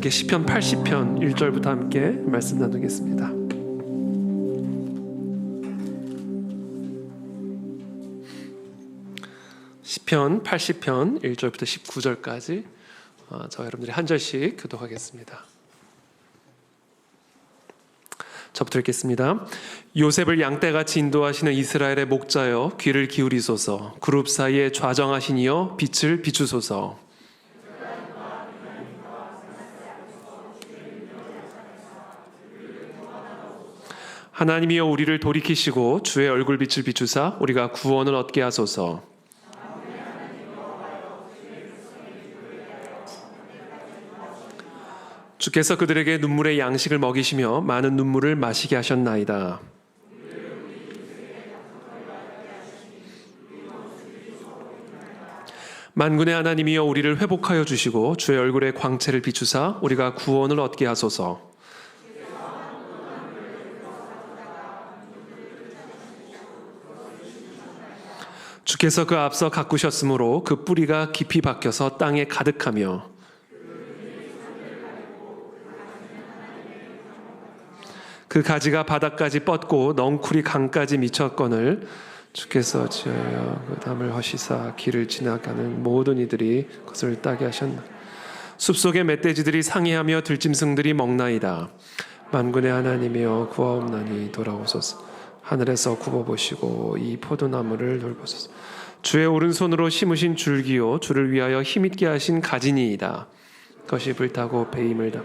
함께 시편 80편 1절부터 함께 말씀 나누겠습니다. 시편 80편 1절부터 19절까지 저와 여러분들이 한 절씩 교독하겠습니다. 저부터 읽겠습니다. 요셉을 양떼같이 인도하시는 이스라엘의 목자여 귀를 기울이소서. 그룹 사이에 좌정하시니여 빛을 비추소서. 하나님이여 우리를 돌이키시고 주의 얼굴빛을 비추사 우리가 구원을 얻게 하소서. 주께서 그들에게 눈물의 양식을 먹이시며 많은 눈물을 마시게 하셨나이다. 만군의 하나님이여 우리를 회복하여 주시고 주의 얼굴의 광채를 비추사 우리가 구원을 얻게 하소서. 주께서 그 앞서 가꾸셨으므로 그 뿌리가 깊이 박혀서 땅에 가득하며 그 가지가 바닥까지 뻗고 넝쿨이 강까지 미쳤거늘 주께서 지어여 그 담을 허시사 길을 지나가는 모든 이들이 그것을 따게 하셨나. 숲속의 멧돼지들이 상의하며 들짐승들이 먹나이다. 만군의 하나님이여 구하옵나니 돌아오소서. 하늘에서 굽어보시고 이 포도나무를 돌보소서. 주의 오른손으로 심으신 줄기요 주를 위하여 힘있게 하신 가지니이다. 그것이 불타고 배임을 다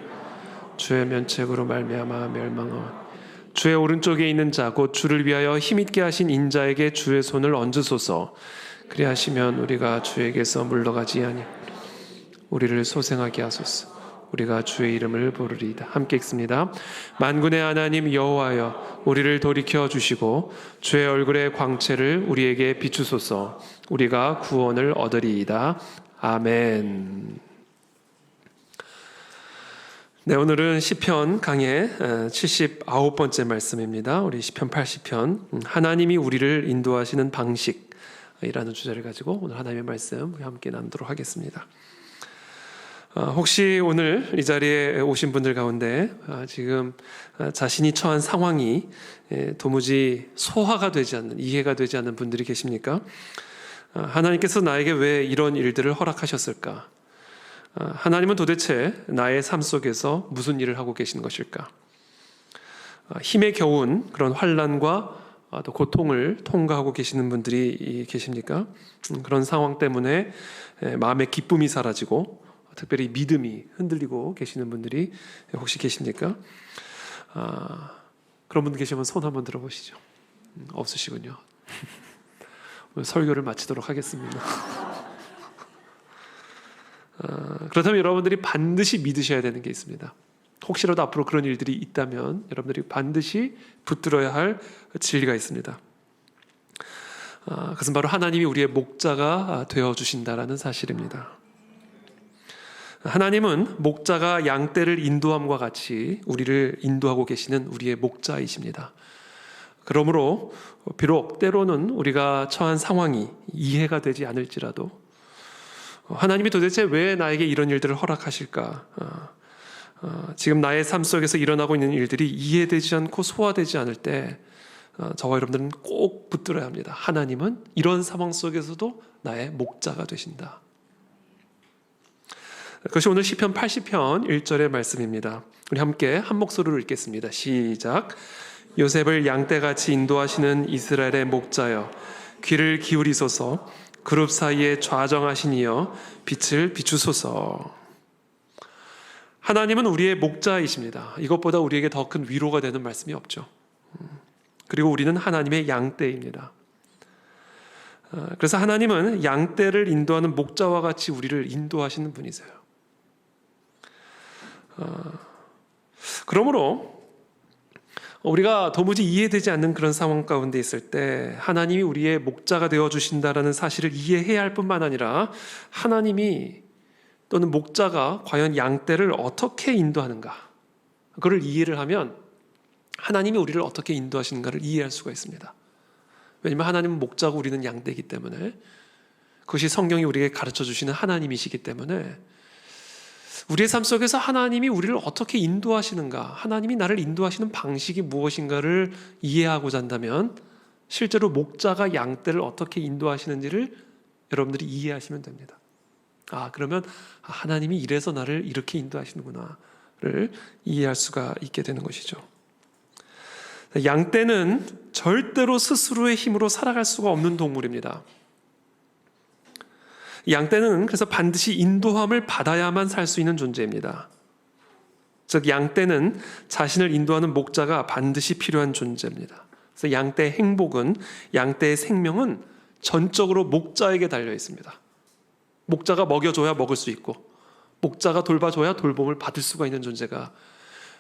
주의 면책으로 말미암아 멸망하오니 주의 오른쪽에 있는 자 곧 주를 위하여 힘있게 하신 인자에게 주의 손을 얹으소서. 그리하시면 우리가 주에게서 물러가지 아니 우리를 소생하게 하소서. 우리가 주의 이름을 부르리이다. 함께 읽습니다. 만군의 하나님 여호와여 우리를 돌이켜 주시고 주의 얼굴의 광채를 우리에게 비추소서. 우리가 구원을 얻으리이다. 아멘. 네, 오늘은 시편 강의 79번째 말씀입니다. 우리 시편 80편 하나님이 우리를 인도하시는 방식이라는 주제를 가지고 오늘 하나님의 말씀 함께 나누도록 하겠습니다. 혹시 오늘 이 자리에 오신 분들 가운데 지금 자신이 처한 상황이 도무지 소화가 되지 않는, 이해가 되지 않는 분들이 계십니까? 하나님께서 나에게 왜 이런 일들을 허락하셨을까? 하나님은 도대체 나의 삶 속에서 무슨 일을 하고 계신 것일까? 힘에 겨운 그런 환난과 또 고통을 통과하고 계시는 분들이 계십니까? 그런 상황 때문에 마음의 기쁨이 사라지고 특별히 믿음이 흔들리고 계시는 분들이 혹시 계십니까? 그런 분들 계시면 손 한번 들어보시죠. 없으시군요. 오늘 설교를 마치도록 하겠습니다. 그렇다면 여러분들이 반드시 믿으셔야 되는 게 있습니다. 혹시라도 앞으로 그런 일들이 있다면 여러분들이 반드시 붙들어야 할 진리가 있습니다. 그것은 바로 하나님이 우리의 목자가 되어주신다라는 사실입니다. 하나님은 목자가 양떼를 인도함과 같이 우리를 인도하고 계시는 우리의 목자이십니다. 그러므로 비록 때로는 우리가 처한 상황이 이해가 되지 않을지라도 하나님이 도대체 왜 나에게 이런 일들을 허락하실까? 지금 나의 삶 속에서 일어나고 있는 일들이 이해되지 않고 소화되지 않을 때 저와 여러분들은 꼭 붙들어야 합니다. 하나님은 이런 상황 속에서도 나의 목자가 되신다. 그것이 오늘 시편 80편 1절의 말씀입니다. 우리 함께 한 목소리로 읽겠습니다. 시작. 요셉을 양떼같이 인도하시는 이스라엘의 목자여 귀를 기울이소서. 그룹 사이에 좌정하시니여 빛을 비추소서. 하나님은 우리의 목자이십니다. 이것보다 우리에게 더 큰 위로가 되는 말씀이 없죠. 그리고 우리는 하나님의 양떼입니다. 그래서 하나님은 양떼를 인도하는 목자와 같이 우리를 인도하시는 분이세요. 그러므로 우리가 도무지 이해되지 않는 그런 상황 가운데 있을 때 하나님이 우리의 목자가 되어주신다는 사실을 이해해야 할 뿐만 아니라 하나님이 또는 목자가 과연 양떼를 어떻게 인도하는가, 그걸 이해를 하면 하나님이 우리를 어떻게 인도하시는가를 이해할 수가 있습니다. 왜냐하면 하나님은 목자고 우리는 양떼이기 때문에, 그것이 성경이 우리에게 가르쳐 주시는 하나님이시기 때문에 우리의 삶 속에서 하나님이 우리를 어떻게 인도하시는가, 하나님이 나를 인도하시는 방식이 무엇인가를 이해하고자 한다면 실제로 목자가 양떼를 어떻게 인도하시는지를 여러분들이 이해하시면 됩니다. 그러면 하나님이 이래서 나를 이렇게 인도하시는구나를 이해할 수가 있게 되는 것이죠. 양떼는 절대로 스스로의 힘으로 살아갈 수가 없는 동물입니다. 양떼는 그래서 반드시 인도함을 받아야만 살 수 있는 존재입니다. 즉 양떼는 자신을 인도하는 목자가 반드시 필요한 존재입니다. 그래서 양떼의 행복은, 양떼의 생명은 전적으로 목자에게 달려 있습니다. 목자가 먹여줘야 먹을 수 있고, 목자가 돌봐줘야 돌봄을 받을 수가 있는 존재가,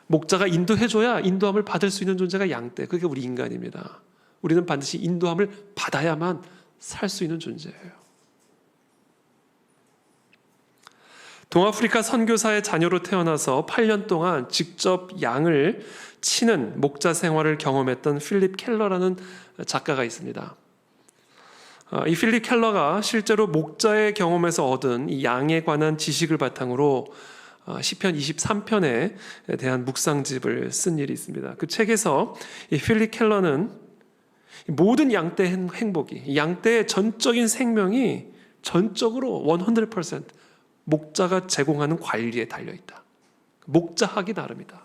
목자가 인도해줘야 인도함을 받을 수 있는 존재가 양떼, 그게 우리 인간입니다. 우리는 반드시 인도함을 받아야만 살 수 있는 존재예요. 동아프리카 선교사의 자녀로 태어나서 8년 동안 직접 양을 치는 목자 생활을 경험했던 필립 켈러라는 작가가 있습니다. 이 필립 켈러가 실제로 목자의 경험에서 얻은 이 양에 관한 지식을 바탕으로 시편 23편에 대한 묵상집을 쓴 일이 있습니다. 그 책에서 이 필립 켈러는 모든 양떼의 행복이, 양떼의 전적인 생명이 전적으로 100% 목자가 제공하는 관리에 달려있다. 목자하기 나름이다.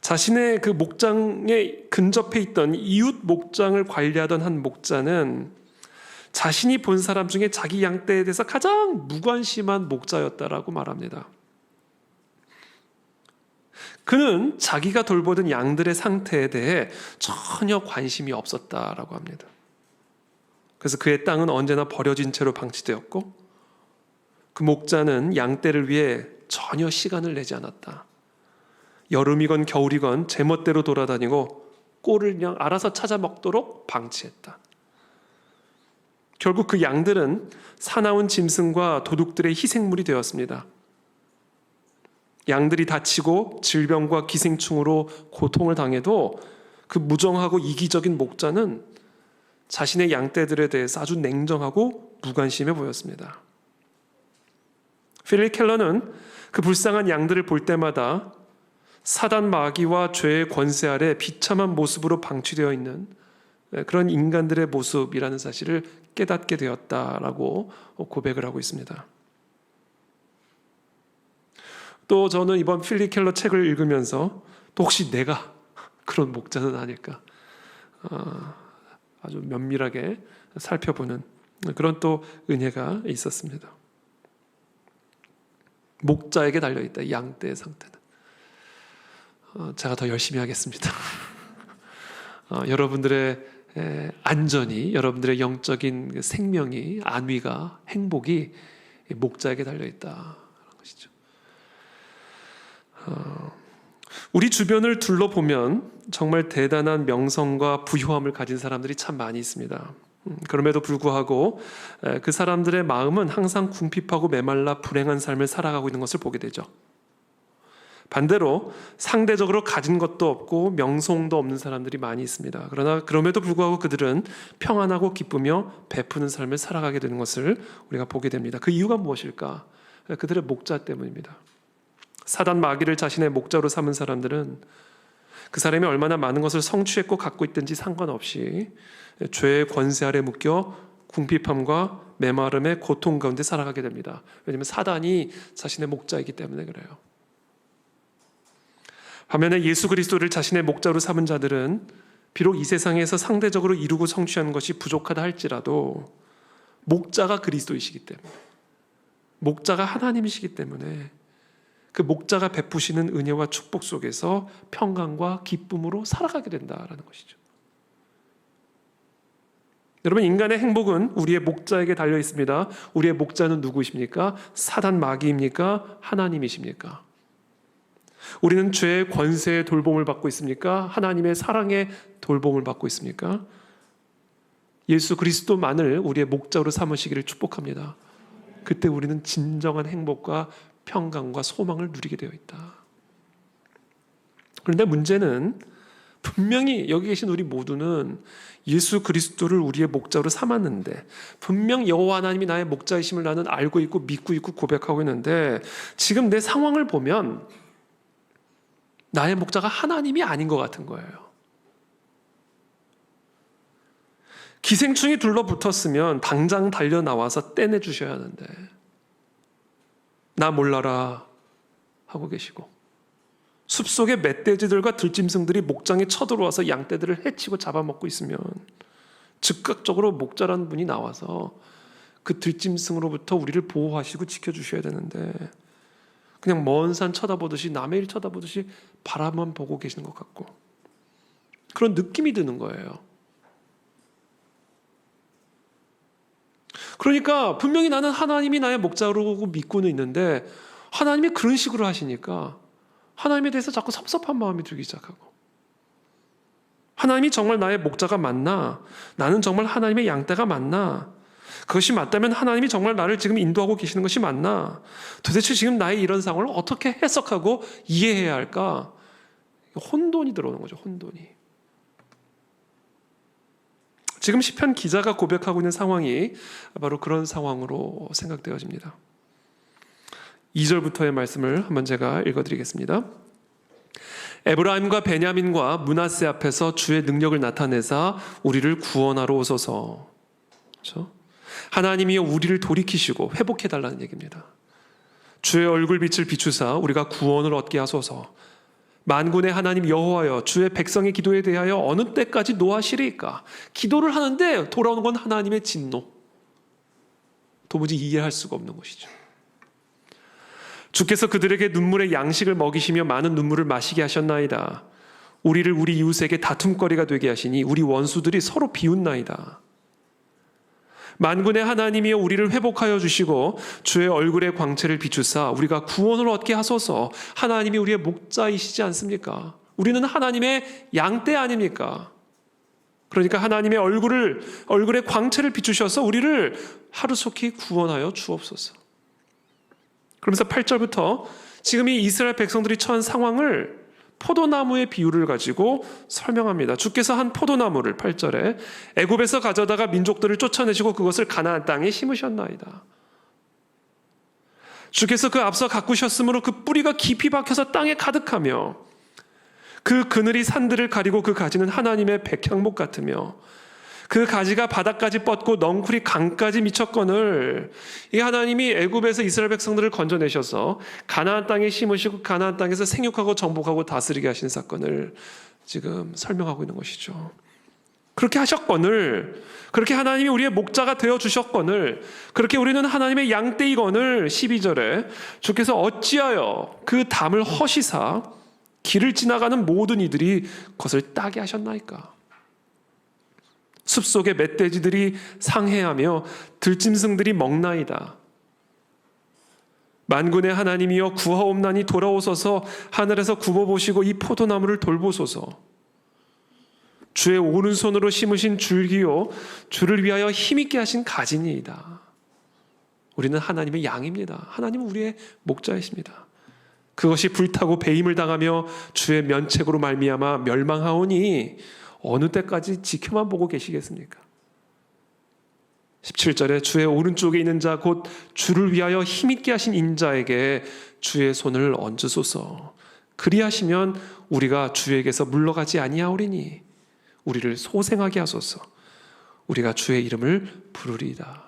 자신의 그 목장에 근접해 있던 이웃 목장을 관리하던 한 목자는 자신이 본 사람 중에 자기 양떼에 대해서 가장 무관심한 목자였다라고 말합니다. 그는 자기가 돌보던 양들의 상태에 대해 전혀 관심이 없었다라고 합니다. 그래서 그의 땅은 언제나 버려진 채로 방치되었고 그 목자는 양떼를 위해 전혀 시간을 내지 않았다. 여름이건 겨울이건 제멋대로 돌아다니고 꼴을 그냥 알아서 찾아 먹도록 방치했다. 결국 그 양들은 사나운 짐승과 도둑들의 희생물이 되었습니다. 양들이 다치고 질병과 기생충으로 고통을 당해도 그 무정하고 이기적인 목자는 자신의 양떼들에 대해서 아주 냉정하고 무관심해 보였습니다. 필립 켈러는 그 불쌍한 양들을 볼 때마다 사단 마귀와 죄의 권세 아래 비참한 모습으로 방치되어 있는 그런 인간들의 모습이라는 사실을 깨닫게 되었다라고 고백을 하고 있습니다. 또 저는 이번 필립 켈러 책을 읽으면서 또 혹시 내가 그런 목자는 아닐까 아주 면밀하게 살펴보는 그런 또 은혜가 있었습니다. 목자에게 달려있다, 양떼의 상태는. 제가 더 열심히 하겠습니다. 여러분들의 안전이, 여러분들의 영적인 생명이, 안위가, 행복이 목자에게 달려있다는 것이죠. 우리 주변을 둘러보면 정말 대단한 명성과 부유함을 가진 사람들이 참 많이 있습니다. 그럼에도 불구하고 그 사람들의 마음은 항상 궁핍하고 메말라 불행한 삶을 살아가고 있는 것을 보게 되죠. 반대로 상대적으로 가진 것도 없고 명성도 없는 사람들이 많이 있습니다. 그러나 그럼에도 불구하고 그들은 평안하고 기쁘며 베푸는 삶을 살아가게 되는 것을 우리가 보게 됩니다. 그 이유가 무엇일까? 그들의 목자 때문입니다. 사단 마귀를 자신의 목자로 삼은 사람들은 그 사람이 얼마나 많은 것을 성취했고 갖고 있든지 상관없이 죄의 권세 아래 묶여 궁핍함과 메마름의 고통 가운데 살아가게 됩니다. 왜냐하면 사단이 자신의 목자이기 때문에 그래요. 반면에 예수 그리스도를 자신의 목자로 삼은 자들은 비록 이 세상에서 상대적으로 이루고 성취하는 것이 부족하다 할지라도 목자가 그리스도이시기 때문에, 목자가 하나님이시기 때문에 그 목자가 베푸시는 은혜와 축복 속에서 평강과 기쁨으로 살아가게 된다라는 것이죠. 여러분, 인간의 행복은 우리의 목자에게 달려 있습니다. 우리의 목자는 누구십니까? 사단 마귀입니까? 하나님이십니까? 우리는 죄의 권세의 돌봄을 받고 있습니까? 하나님의 사랑의 돌봄을 받고 있습니까? 예수 그리스도만을 우리의 목자로 삼으시기를 축복합니다. 그때 우리는 진정한 행복과 평강과 소망을 누리게 되어 있다. 그런데 문제는 분명히 여기 계신 우리 모두는 예수 그리스도를 우리의 목자로 삼았는데, 분명 여호와 하나님이 나의 목자이심을 나는 알고 있고 믿고 있고 고백하고 있는데, 지금 내 상황을 보면 나의 목자가 하나님이 아닌 것 같은 거예요. 기생충이 둘러붙었으면 당장 달려 나와서 떼내 주셔야 하는데, 나 몰라라 하고 계시고, 숲속의 멧돼지들과 들짐승들이 목장에 쳐들어와서 양떼들을 해치고 잡아먹고 있으면 즉각적으로 목자라는 분이 나와서 그 들짐승으로부터 우리를 보호하시고 지켜주셔야 되는데, 그냥 먼 산 쳐다보듯이, 남의 일 쳐다보듯이 바라만 보고 계시는 것 같고, 그런 느낌이 드는 거예요. 그러니까 분명히 나는 하나님이 나의 목자로 믿고는 있는데, 하나님이 그런 식으로 하시니까 하나님에 대해서 자꾸 섭섭한 마음이 들기 시작하고, 하나님이 정말 나의 목자가 맞나? 나는 정말 하나님의 양떼가 맞나? 그것이 맞다면 하나님이 정말 나를 지금 인도하고 계시는 것이 맞나? 도대체 지금 나의 이런 상황을 어떻게 해석하고 이해해야 할까? 혼돈이 들어오는 거죠. 혼돈이. 지금 시편 기자가 고백하고 있는 상황이 바로 그런 상황으로 생각되어집니다. 2절부터의 말씀을 한번 제가 읽어드리겠습니다. 에브라임과 베냐민과 므낫세 앞에서 주의 능력을 나타내사 우리를 구원하러 오소서. 그렇죠? 하나님이여 우리를 돌이키시고 회복해달라는 얘기입니다. 주의 얼굴빛을 비추사 우리가 구원을 얻게 하소서. 만군의 하나님 여호와여, 주의 백성의 기도에 대하여 어느 때까지 노하시리까? 기도를 하는데 돌아오는 건 하나님의 진노. 도무지 이해할 수가 없는 것이죠. 주께서 그들에게 눈물의 양식을 먹이시며 많은 눈물을 마시게 하셨나이다. 우리를 우리 이웃에게 다툼거리가 되게 하시니 우리 원수들이 서로 비웃나이다. 만군의 하나님이여 우리를 회복하여 주시고 주의 얼굴의 광채를 비추사 우리가 구원을 얻게 하소서. 하나님이 우리의 목자이시지 않습니까? 우리는 하나님의 양떼 아닙니까? 그러니까 하나님의 얼굴의 광채를 비추셔서 우리를 하루속히 구원하여 주옵소서. 그러면서 8절부터 지금 이 이스라엘 백성들이 처한 상황을 포도나무의 비유를 가지고 설명합니다. 주께서 한 포도나무를 8절에 애굽에서 가져다가 민족들을 쫓아내시고 그것을 가나안 땅에 심으셨나이다. 주께서 그 앞서 가꾸셨으므로 그 뿌리가 깊이 박혀서 땅에 가득하며 그 그늘이 산들을 가리고 그 가지는 하나님의 백향목 같으며 그 가지가 바닥까지 뻗고 넝쿨이 강까지 미쳤거늘. 이 하나님이 애굽에서 이스라엘 백성들을 건져내셔서 가나안 땅에 심으시고 가나안 땅에서 생육하고 정복하고 다스리게 하신 사건을 지금 설명하고 있는 것이죠. 그렇게 하셨거늘, 그렇게 하나님이 우리의 목자가 되어주셨거늘, 그렇게 우리는 하나님의 양떼이거늘 12절에 주께서 어찌하여 그 담을 허시사 길을 지나가는 모든 이들이 그것을 따게 하셨나이까? 숲속의 멧돼지들이 상해하며 들짐승들이 먹나이다. 만군의 하나님이여 구하옵나니 돌아오소서. 하늘에서 굽어보시고 이 포도나무를 돌보소서. 주의 오른손으로 심으신 줄기요 주를 위하여 힘있게 하신 가지니이다. 우리는 하나님의 양입니다. 하나님은 우리의 목자이십니다. 그것이 불타고 배임을 당하며 주의 면책으로 말미암아 멸망하오니 어느 때까지 지켜만 보고 계시겠습니까? 17절에 주의 오른쪽에 있는 자 곧 주를 위하여 힘있게 하신 인자에게 주의 손을 얹으소서. 그리하시면 우리가 주에게서 물러가지 아니하오리니 우리를 소생하게 하소서. 우리가 주의 이름을 부르리이다.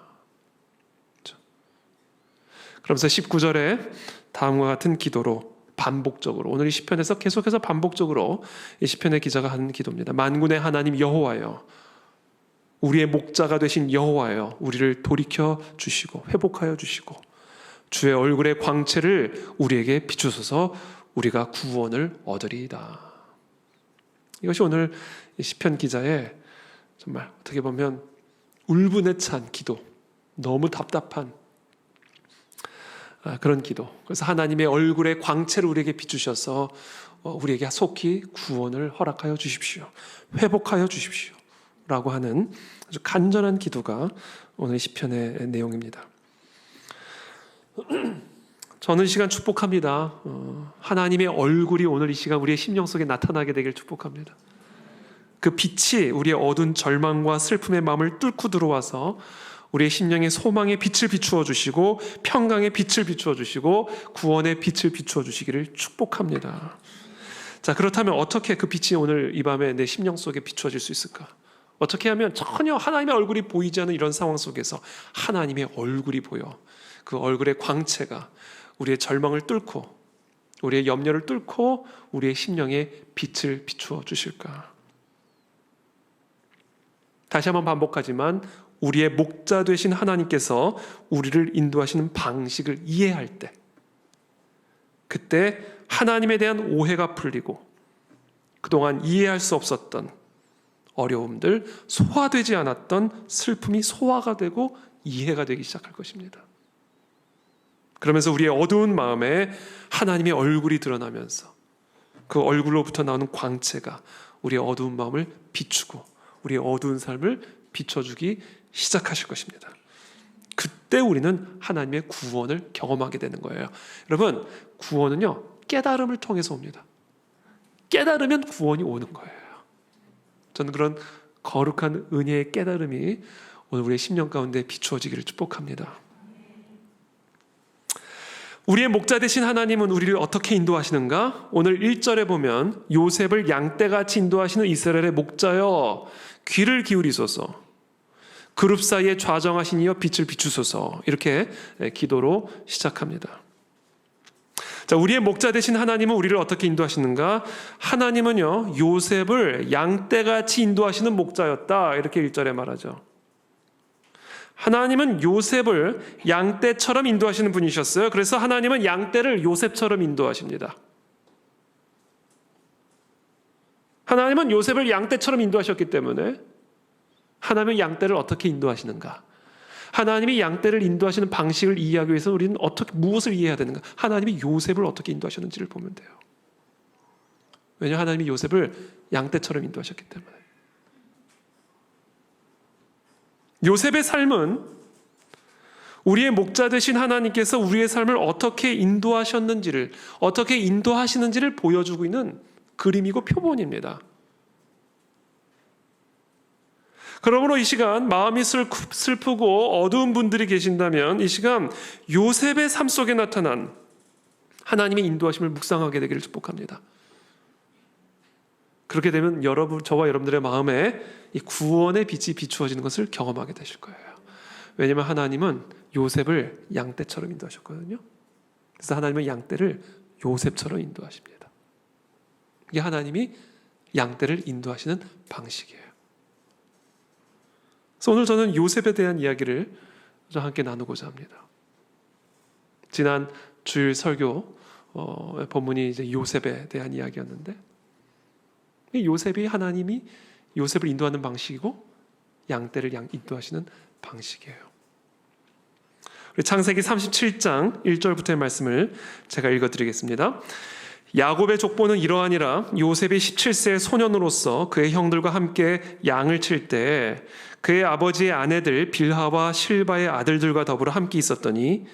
그러면서 19절에 다음과 같은 기도로 반복적으로, 오늘 이 시편에서 계속해서 반복적으로 이 시편의 기자가 하는 기도입니다. 만군의 하나님 여호와여, 우리의 목자가 되신 여호와여, 우리를 돌이켜 주시고 회복하여 주시고 주의 얼굴의 광채를 우리에게 비추소서. 우리가 구원을 얻으리이다. 이것이 오늘 이 시편 기자의 정말 어떻게 보면 울분에 찬 기도, 너무 답답한 그런 기도. 그래서 하나님의 얼굴의 광채를 우리에게 비추셔서 우리에게 속히 구원을 허락하여 주십시오. 회복하여 주십시오. 라고 하는 아주 간절한 기도가 오늘 시편의 내용입니다. 저는 이 시간 축복합니다. 하나님의 얼굴이 오늘 이 시간 우리의 심령 속에 나타나게 되길 축복합니다. 그 빛이 우리의 어두운 절망과 슬픔의 마음을 뚫고 들어와서 우리의 심령의 소망의 빛을 비추어 주시고 평강의 빛을 비추어 주시고 구원의 빛을 비추어 주시기를 축복합니다. 자, 그렇다면 어떻게 그 빛이 오늘 이 밤에 내 심령 속에 비추어질 수 있을까? 어떻게 하면 전혀 하나님의 얼굴이 보이지 않는 이런 상황 속에서 하나님의 얼굴이 보여 그 얼굴의 광채가 우리의 절망을 뚫고 우리의 염려를 뚫고 우리의 심령에 빛을 비추어 주실까? 다시 한번 반복하지만 우리의 목자 되신 하나님께서 우리를 인도하시는 방식을 이해할 때 그때 하나님에 대한 오해가 풀리고 그동안 이해할 수 없었던 어려움들, 소화되지 않았던 슬픔이 소화가 되고 이해가 되기 시작할 것입니다. 그러면서 우리의 어두운 마음에 하나님의 얼굴이 드러나면서 그 얼굴로부터 나오는 광채가 우리의 어두운 마음을 비추고 우리의 어두운 삶을 비춰주기 시작하실 것입니다. 그때 우리는 하나님의 구원을 경험하게 되는 거예요. 여러분, 구원은요 깨달음을 통해서 옵니다. 깨달으면 구원이 오는 거예요. 저는 그런 거룩한 은혜의 깨달음이 오늘 우리의 심령 가운데 비추어지기를 축복합니다. 우리의 목자 되신 하나님은 우리를 어떻게 인도하시는가? 오늘 1절에 보면 요셉을 양떼같이 인도하시는 이스라엘의 목자여 귀를 기울이소서, 그룹 사이에 좌정하신 이여 빛을 비추소서, 이렇게 기도로 시작합니다. 자, 우리의 목자 되신 하나님은 우리를 어떻게 인도하시는가? 하나님은요 요셉을 양떼같이 인도하시는 목자였다, 이렇게 1절에 말하죠. 하나님은 요셉을 양떼처럼 인도하시는 분이셨어요. 그래서 하나님은 양떼를 요셉처럼 인도하십니다. 하나님은 요셉을 양떼처럼 인도하셨기 때문에 하나님은 양떼를 어떻게 인도하시는가? 하나님이 양떼를 인도하시는 방식을 이해하기 위해서 우리는 무엇을 이해해야 되는가? 하나님이 요셉을 어떻게 인도하셨는지를 보면 돼요. 왜냐하면 하나님이 요셉을 양떼처럼 인도하셨기 때문에. 요셉의 삶은 우리의 목자 되신 하나님께서 우리의 삶을 어떻게 인도하셨는지를, 어떻게 인도하시는지를 보여주고 있는 그림이고 표본입니다. 그러므로 이 시간 마음이 슬프고 어두운 분들이 계신다면 이 시간 요셉의 삶 속에 나타난 하나님의 인도하심을 묵상하게 되기를 축복합니다. 그렇게 되면 저와 여러분들의 마음에 이 구원의 빛이 비추어지는 것을 경험하게 되실 거예요. 왜냐하면 하나님은 요셉을 양떼처럼 인도하셨거든요. 그래서 하나님은 양떼를 요셉처럼 인도하십니다. 이게 하나님이 양떼를 인도하시는 방식이에요. 그래서 오늘 저는 요셉에 대한 이야기를 함께 나누고자 합니다. 지난 주일 설교 본문이 이제 요셉에 대한 이야기였는데, 요셉이 하나님이 요셉을 인도하는 방식이고 양떼를 인도하시는 방식이에요. 창세기 37장 1절부터의 말씀을 제가 읽어드리겠습니다. 야곱의 족보는 이러하니라. 요셉이 17세의 소년으로서 그의 형들과 함께 양을 칠 때 그의 아버지의 아내들 빌하와 실바의 아들들과 더불어 함께 있었더니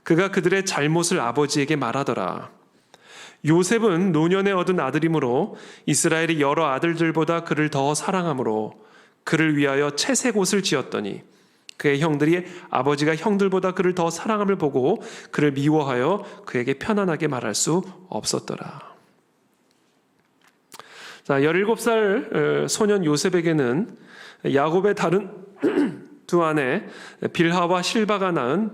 그가 그들의 잘못을 아버지에게 말하더라. 요셉은 노년에 얻은 아들이므로 이스라엘이 여러 아들들보다 그를 더 사랑하므로 그를 위하여 채색 옷을 지었더니 그의 형들이 아버지가 형들보다 그를 더 사랑함을 보고 그를 미워하여 그에게 편안하게 말할 수 없었더라. 자, 17살 소년 요셉에게는 야곱의 다른 두 아내 빌하와 실바가 낳은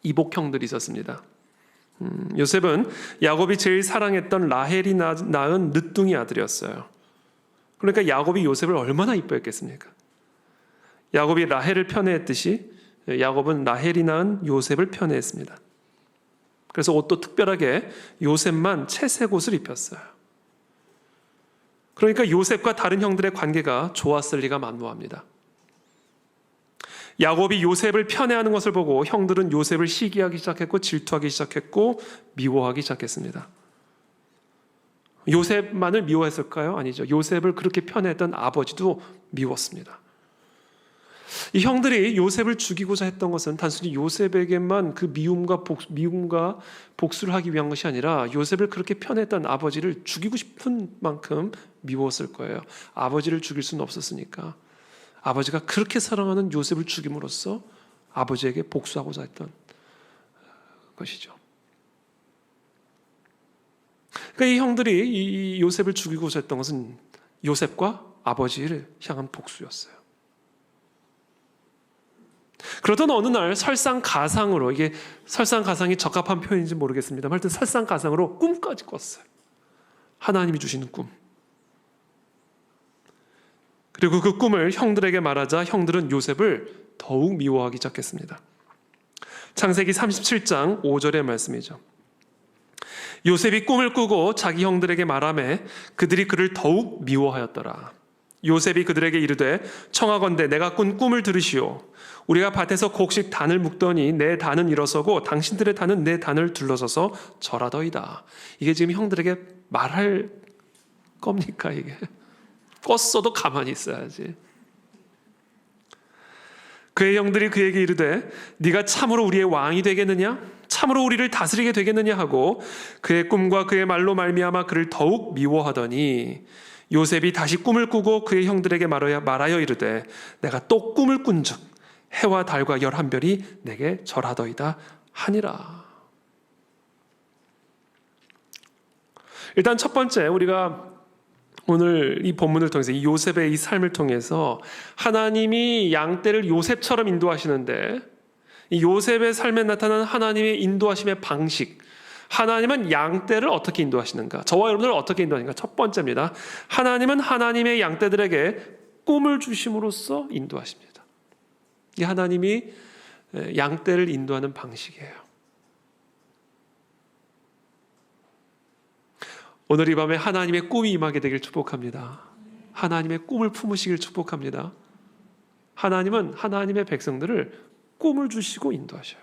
이복 형들이 있었습니다. 요셉은 야곱이 제일 사랑했던 라헬이 낳은 늦둥이 아들이었어요. 그러니까 야곱이 요셉을 얼마나 이뻐했겠습니까? 야곱이 라헬을 편애했듯이 야곱은 라헬이 낳은 요셉을 편애했습니다. 그래서 옷도 특별하게 요셉만 채색 옷을 입혔어요. 그러니까 요셉과 다른 형들의 관계가 좋았을 리가 만무합니다. 야곱이 요셉을 편애하는 것을 보고 형들은 요셉을 시기하기 시작했고 질투하기 시작했고 미워하기 시작했습니다. 요셉만을 미워했을까요? 아니죠. 요셉을 그렇게 편애했던 아버지도 미웠습니다. 이 형들이 요셉을 죽이고자 했던 것은 단순히 요셉에게만 그 미움과 복수를 하기 위한 것이 아니라 요셉을 그렇게 편애했던 아버지를 죽이고 싶은 만큼 미웠을 거예요. 아버지를 죽일 수는 없었으니까. 아버지가 그렇게 사랑하는 요셉을 죽임으로써 아버지에게 복수하고자 했던 것이죠. 그러니까 이 형들이 이 요셉을 죽이고자 했던 것은 요셉과 아버지를 향한 복수였어요. 그러던 어느 날 설상가상으로, 이게 설상가상이 적합한 표현인지 모르겠습니다만 하여튼 설상가상으로 꿈까지 꿨어요. 하나님이 주시는 꿈. 그리고 그 꿈을 형들에게 말하자 형들은 요셉을 더욱 미워하기 시작했습니다. 창세기 37장 5절의 말씀이죠. 요셉이 꿈을 꾸고 자기 형들에게 말하매 그들이 그를 더욱 미워하였더라. 요셉이 그들에게 이르되 청하건대 내가 꾼 꿈을 들으시오. 우리가 밭에서 곡식 단을 묶더니 내 단은 일어서고 당신들의 단은 내 단을 둘러서서 절하더이다. 이게 지금 형들에게 말할 겁니까 이게? 꿨어도 가만히 있어야지. 그의 형들이 그에게 이르되 네가 참으로 우리의 왕이 되겠느냐? 참으로 우리를 다스리게 되겠느냐 하고 그의 꿈과 그의 말로 말미암아 그를 더욱 미워하더니 요셉이 다시 꿈을 꾸고 그의 형들에게 말하여 이르되 내가 또 꿈을 꾼즉 해와 달과 11별이 내게 절하더이다 하니라. 일단 첫 번째, 우리가 오늘 이 본문을 통해서 이 요셉의 이 삶을 통해서 하나님이 양떼를 요셉처럼 인도하시는데 이 요셉의 삶에 나타난 하나님의 인도하심의 방식, 하나님은 양떼를 어떻게 인도하시는가? 저와 여러분을 어떻게 인도하시는가? 첫 번째입니다. 하나님은 하나님의 양떼들에게 꿈을 주심으로써 인도하십니다. 이게 하나님이 양떼를 인도하는 방식이에요. 오늘 이 밤에 하나님의 꿈이 임하게 되길 축복합니다. 하나님의 꿈을 품으시길 축복합니다. 하나님은 하나님의 백성들을 꿈을 주시고 인도하셔요.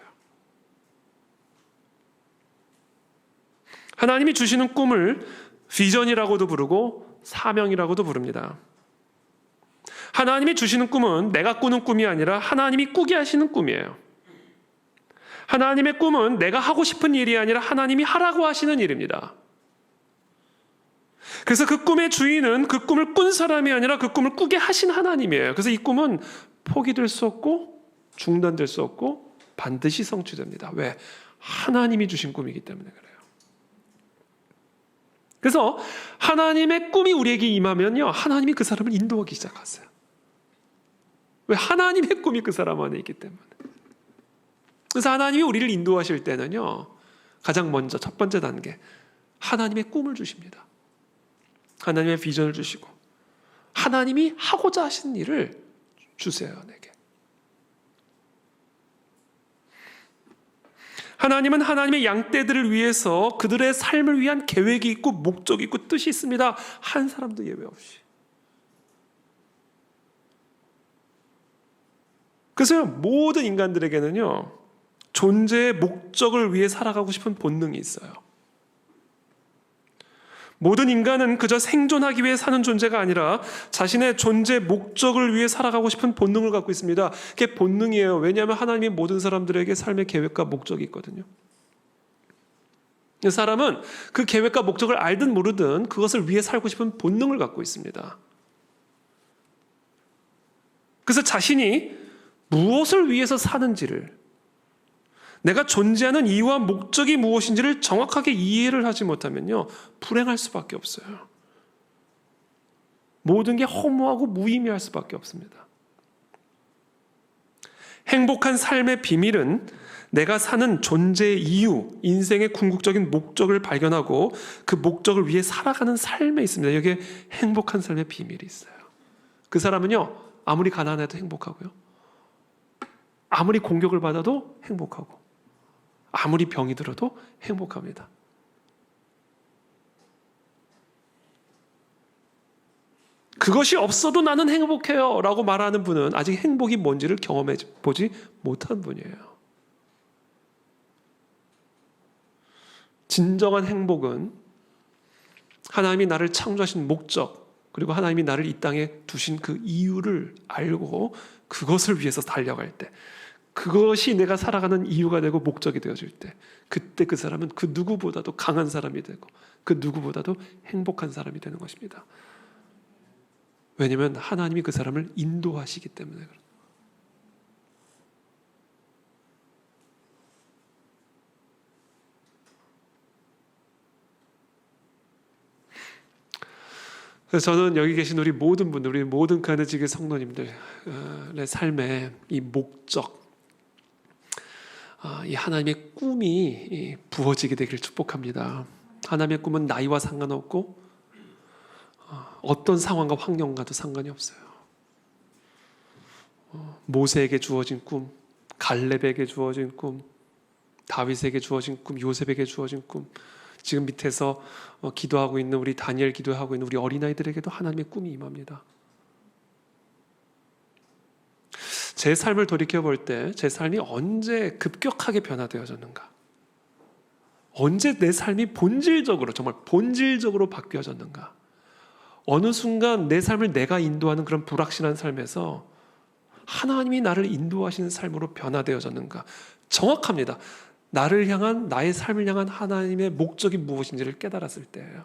하나님이 주시는 꿈을 비전이라고도 부르고 사명이라고도 부릅니다. 하나님이 주시는 꿈은 내가 꾸는 꿈이 아니라 하나님이 꾸게 하시는 꿈이에요. 하나님의 꿈은 내가 하고 싶은 일이 아니라 하나님이 하라고 하시는 일입니다. 그래서 그 꿈의 주인은 그 꿈을 꾼 사람이 아니라 그 꿈을 꾸게 하신 하나님이에요. 그래서 이 꿈은 포기될 수 없고 중단될 수 없고 반드시 성취됩니다. 왜? 하나님이 주신 꿈이기 때문에 그래요. 그래서 하나님의 꿈이 우리에게 임하면요, 하나님이 그 사람을 인도하기 시작하세요. 왜? 하나님의 꿈이 그 사람 안에 있기 때문에. 그래서 하나님이 우리를 인도하실 때는요, 가장 먼저 첫 번째 단계, 하나님의 꿈을 주십니다. 하나님의 비전을 주시고 하나님이 하고자 하신 일을 주세요, 내게. 하나님은 하나님의 양떼들을 위해서 그들의 삶을 위한 계획이 있고 목적이 있고 뜻이 있습니다. 한 사람도 예외 없이. 그래서 모든 인간들에게는요, 존재의 목적을 위해 살아가고 싶은 본능이 있어요. 모든 인간은 그저 생존하기 위해 사는 존재가 아니라 자신의 존재 목적을 위해 살아가고 싶은 본능을 갖고 있습니다. 그게 본능이에요. 왜냐하면 하나님이 모든 사람들에게 삶의 계획과 목적이 있거든요. 사람은 그 계획과 목적을 알든 모르든 그것을 위해 살고 싶은 본능을 갖고 있습니다. 그래서 자신이 무엇을 위해서 사는지를, 내가 존재하는 이유와 목적이 무엇인지를 정확하게 이해를 하지 못하면요, 불행할 수밖에 없어요. 모든 게 허무하고 무의미할 수밖에 없습니다. 행복한 삶의 비밀은 내가 사는 존재의 이유, 인생의 궁극적인 목적을 발견하고 그 목적을 위해 살아가는 삶에 있습니다. 여기에 행복한 삶의 비밀이 있어요. 그 사람은요, 아무리 가난해도 행복하고요, 아무리 공격을 받아도 행복하고, 아무리 병이 들어도 행복합니다. 그것이 없어도 나는 행복해요 라고 말하는 분은 아직 행복이 뭔지를 경험해 보지 못한 분이에요. 진정한 행복은 하나님이 나를 창조하신 목적, 그리고 하나님이 나를 이 땅에 두신 그 이유를 알고 그것을 위해서 달려갈 때, 그것이 내가 살아가는 이유가 되고 목적이 되어질 때, 그때 그 사람은 그 누구보다도 강한 사람이 되고 그 누구보다도 행복한 사람이 되는 것입니다. 왜냐하면 하나님이 그 사람을 인도하시기 때문에 그렇습니다. 그래서 저는 여기 계신 우리 모든 분들, 우리 모든 가느지기 성도님들의 삶에 이 목적, 이 하나님의 꿈이 부어지게 되기를 축복합니다. 하나님의 꿈은 나이와 상관없고 어떤 상황과 환경과도 상관이 없어요. 모세에게 주어진 꿈, 갈렙에게 주어진 꿈, 다윗에게 주어진 꿈, 요셉에게 주어진 꿈, 지금 밑에서 기도하고 있는 우리 다니엘 기도하고 있는 우리 어린아이들에게도 하나님의 꿈이 임합니다. 제 삶을 돌이켜볼 때 제 삶이 언제 급격하게 변화되어졌는가? 언제 내 삶이 본질적으로, 정말 본질적으로 바뀌어졌는가? 어느 순간 내 삶을 내가 인도하는 그런 불확실한 삶에서 하나님이 나를 인도하시는 삶으로 변화되어졌는가? 정확합니다. 나를 향한, 나의 삶을 향한 하나님의 목적이 무엇인지를 깨달았을 때예요.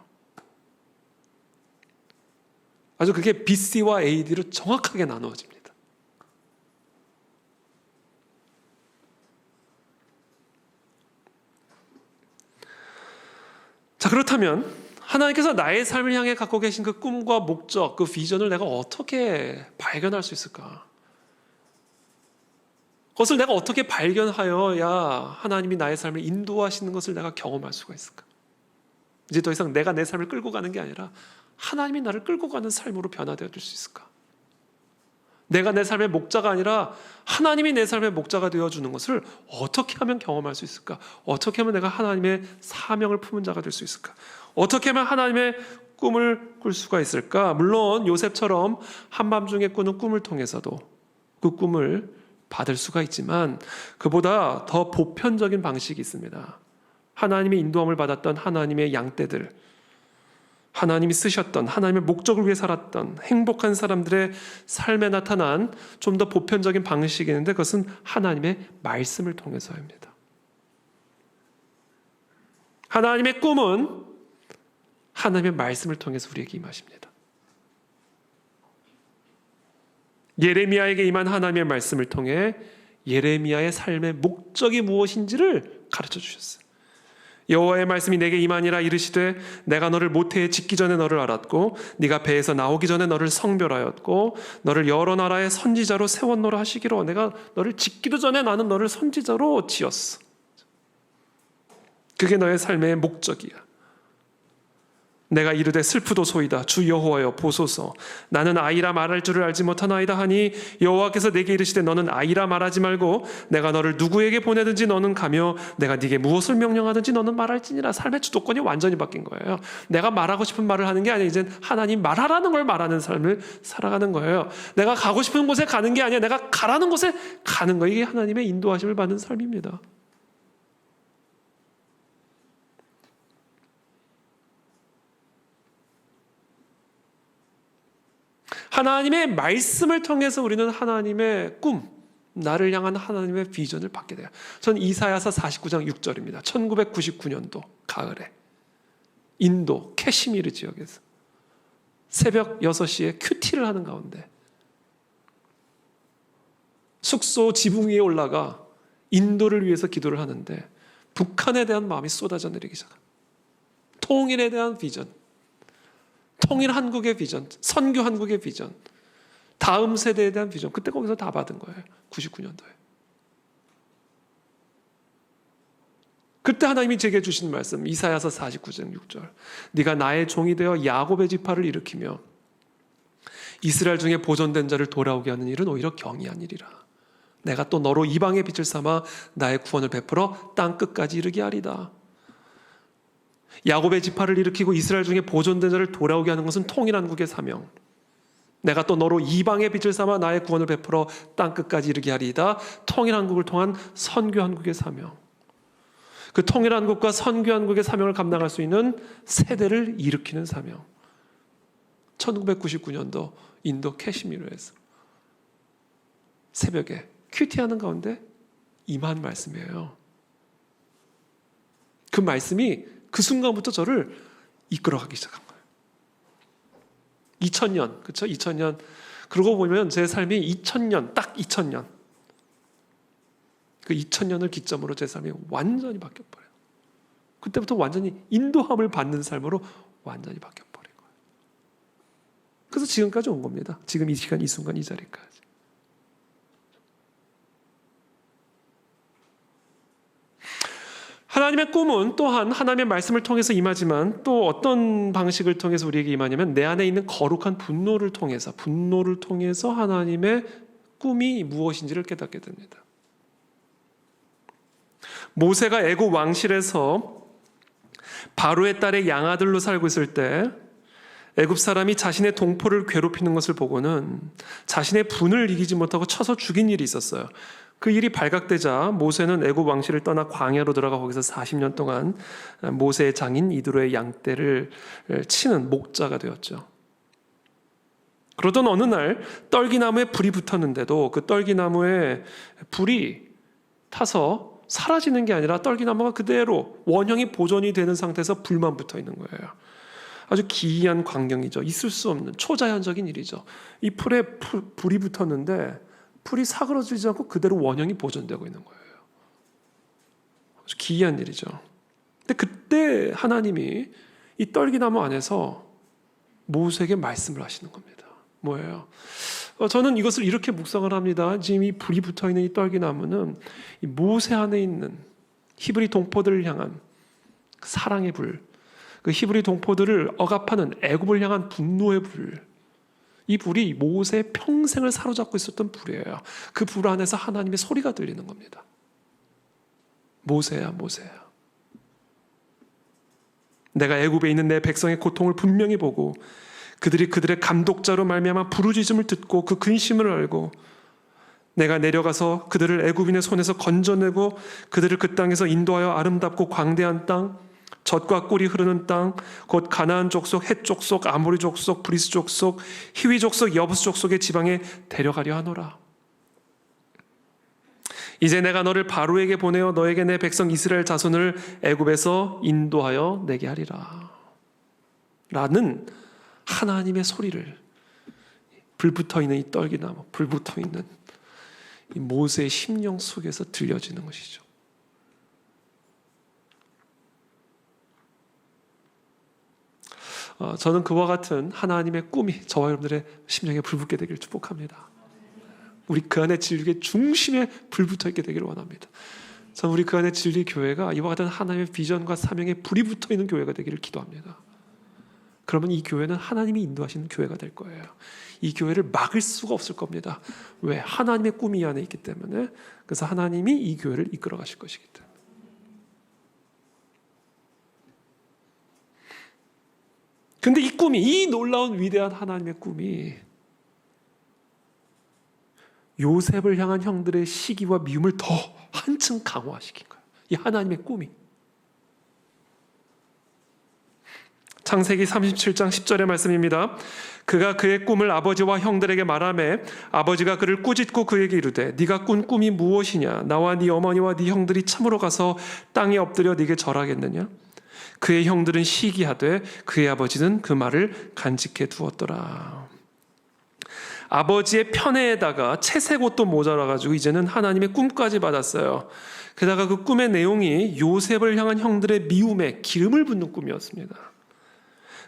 아주 그게 BC와 AD로 정확하게 나누어집니다. 자, 그렇다면 하나님께서 나의 삶을 향해 갖고 계신 그 꿈과 목적, 그 비전을 내가 어떻게 발견할 수 있을까? 그것을 내가 어떻게 발견하여야 하나님이 나의 삶을 인도하시는 것을 내가 경험할 수가 있을까? 이제 더 이상 내가 내 삶을 끌고 가는 게 아니라 하나님이 나를 끌고 가는 삶으로 변화되어 줄 수 있을까? 내가 내 삶의 목자가 아니라 하나님이 내 삶의 목자가 되어주는 것을 어떻게 하면 경험할 수 있을까? 어떻게 하면 내가 하나님의 사명을 품은 자가 될 수 있을까? 어떻게 하면 하나님의 꿈을 꿀 수가 있을까? 물론 요셉처럼 한밤중에 꾸는 꿈을 통해서도 그 꿈을 받을 수가 있지만 그보다 더 보편적인 방식이 있습니다. 하나님의 인도함을 받았던 하나님의 양떼들, 하나님이 쓰셨던, 하나님의 목적을 위해 살았던 행복한 사람들의 삶에 나타난 좀 더 보편적인 방식이 있는데 그것은 하나님의 말씀을 통해서입니다. 하나님의 꿈은 하나님의 말씀을 통해서 우리에게 임하십니다. 예레미야에게 임한 하나님의 말씀을 통해 예레미야의 삶의 목적이 무엇인지를 가르쳐 주셨어요. 여호와의 말씀이 내게 임하니라 이르시되 내가 너를 모태에 짓기 전에 너를 알았고 네가 배에서 나오기 전에 너를 성별하였고 너를 여러 나라의 선지자로 세웠노라 하시기로 내가 너를 짓기도 전에 나는 너를 선지자로 지었어. 그게 너의 삶의 목적이야. 내가 이르되 슬프도소이다 주 여호와여 보소서 나는 아이라 말할 줄을 알지 못하나이다 하니 여호와께서 내게 이르시되 너는 아이라 말하지 말고 내가 너를 누구에게 보내든지 너는 가며 내가 네게 무엇을 명령하든지 너는 말할지니라. 삶의 주도권이 완전히 바뀐 거예요. 내가 말하고 싶은 말을 하는 게 아니라 이제 하나님 말하라는 걸 말하는 삶을 살아가는 거예요. 내가 가고 싶은 곳에 가는 게 아니라 내가 가라는 곳에 가는 거예요. 이게 하나님의 인도하심을 받는 삶입니다. 하나님의 말씀을 통해서 우리는 하나님의 꿈, 나를 향한 하나님의 비전을 받게 돼요. 전 이사야서 49장 6절입니다. 1999년도 가을에 인도 캐시미르 지역에서 새벽 6시에 큐티를 하는 가운데 숙소 지붕 위에 올라가 인도를 위해서 기도를 하는데 북한에 대한 마음이 쏟아져 내리기 시작합니다. 통일에 대한 비전, 통일 한국의 비전, 선교 한국의 비전, 다음 세대에 대한 비전, 그때 거기서 다 받은 거예요. 99년도에. 그때 하나님이 제게 주신 말씀 이사야서 49장 6절 네가 나의 종이 되어 야곱의 지파를 일으키며 이스라엘 중에 보존된 자를 돌아오게 하는 일은 오히려 경이한 일이라. 내가 또 너로 이방의 빛을 삼아 나의 구원을 베풀어 땅 끝까지 이르게 하리다. 야곱의 지파를 일으키고 이스라엘 중에 보존된 자를 돌아오게 하는 것은 통일한국의 사명. 내가 또 너로 이방의 빛을 삼아 나의 구원을 베풀어 땅 끝까지 이르게 하리이다. 통일한국을 통한 선교한국의 사명. 그 통일한국과 선교한국의 사명을 감당할 수 있는 세대를 일으키는 사명. 1999년도 인도 캐시미르에서 새벽에 큐티하는 가운데 임한 말씀이에요. 그 말씀이 그 순간부터 저를 이끌어가기 시작한 거예요. 2000년, 그렇죠? 2000년. 그러고 보면 제 삶이 2000년, 딱 2000년. 그 2000년을 기점으로 제 삶이 완전히 바뀌어버려요. 그때부터 완전히 인도함을 받는 삶으로 완전히 바뀌어버린 거예요. 그래서 지금까지 온 겁니다. 지금 이 시간, 이 순간, 이 자리까지. 하나님의 꿈은 또한 하나님의 말씀을 통해서 임하지만 또 어떤 방식을 통해서 우리에게 임하냐면 내 안에 있는 거룩한 분노를 통해서 하나님의 꿈이 무엇인지를 깨닫게 됩니다. 모세가 애굽 왕실에서 바로의 딸의 양아들로 살고 있을 때 애굽 사람이 자신의 동포를 괴롭히는 것을 보고는 자신의 분을 이기지 못하고 쳐서 죽인 일이 있었어요. 그 일이 발각되자 모세는 애굽 왕실을 떠나 광야로 들어가 거기서 40년 동안 모세의 장인 이드로의 양떼를 치는 목자가 되었죠. 그러던 어느 날 떨기나무에 불이 붙었는데도 그 떨기나무에 불이 타서 사라지는 게 아니라 떨기나무가 그대로 원형이 보존이 되는 상태에서 불만 붙어 있는 거예요. 아주 기이한 광경이죠. 있을 수 없는 초자연적인 일이죠. 이 풀에 불이 붙었는데 풀이 사그러지지 않고 그대로 원형이 보존되고 있는 거예요. 아주 기이한 일이죠. 근데 그때 하나님이 이 떨기나무 안에서 모세에게 말씀을 하시는 겁니다. 뭐예요? 저는 이것을 이렇게 묵상을 합니다. 지금 이 불이 붙어있는 이 떨기나무는 이 모세 안에 있는 히브리 동포들을 향한 사랑의 불, 그 히브리 동포들을 억압하는 애굽을 향한 분노의 불, 이 불이 모세의 평생을 사로잡고 있었던 불이에요. 그 불 안에서 하나님의 소리가 들리는 겁니다. 모세야, 모세야. 내가 애굽에 있는 내 백성의 고통을 분명히 보고 그들이 그들의 감독자로 말미암아 부르짖음을 듣고 그 근심을 알고 내가 내려가서 그들을 애굽인의 손에서 건져내고 그들을 그 땅에서 인도하여 아름답고 광대한 땅, 젖과 꿀이 흐르는 땅, 곧 가나안 족속, 헷 족속, 아모리 족속, 브리스 족속, 히위 족속, 여부스 족속의 지방에 데려가려 하노라. 이제 내가 너를 바로에게 보내어 너에게 내 백성 이스라엘 자손을 애굽에서 인도하여 내게 하리라. 라는 하나님의 소리를 불 붙어있는 이 떨기나무, 불 붙어있는 이 모세의 심령 속에서 들려지는 것이죠. 저는 그와 같은 하나님의 꿈이 저와 여러분들의 심령에 불붙게 되기를 축복합니다. 우리 그 안에 진리의 중심에 불붙어있게 되기를 원합니다. 저는 우리 그 안에 진리 교회가 이와 같은 하나님의 비전과 사명에 불이 붙어있는 교회가 되기를 기도합니다. 그러면 이 교회는 하나님이 인도하시는 교회가 될 거예요. 이 교회를 막을 수가 없을 겁니다. 왜? 하나님의 꿈이 이 안에 있기 때문에. 그래서 하나님이 이 교회를 이끌어 가실 것이기 때문에. 근데 이 꿈이, 이 놀라운 위대한 하나님의 꿈이 요셉을 향한 형들의 시기와 미움을 더 한층 강화시킨 거예요. 이 하나님의 꿈이. 창세기 37장 10절의 말씀입니다. 그가 그의 꿈을 아버지와 형들에게 말하매 아버지가 그를 꾸짖고 그에게 이르되 네가 꾼 꿈이 무엇이냐? 나와 네 어머니와 네 형들이 참으로 가서 땅에 엎드려 네게 절하겠느냐? 그의 형들은 시기하되 그의 아버지는 그 말을 간직해 두었더라. 아버지의 편애에다가 채색 옷도 모자라가지고 이제는 하나님의 꿈까지 받았어요. 게다가 그 꿈의 내용이 요셉을 향한 형들의 미움에 기름을 붓는 꿈이었습니다.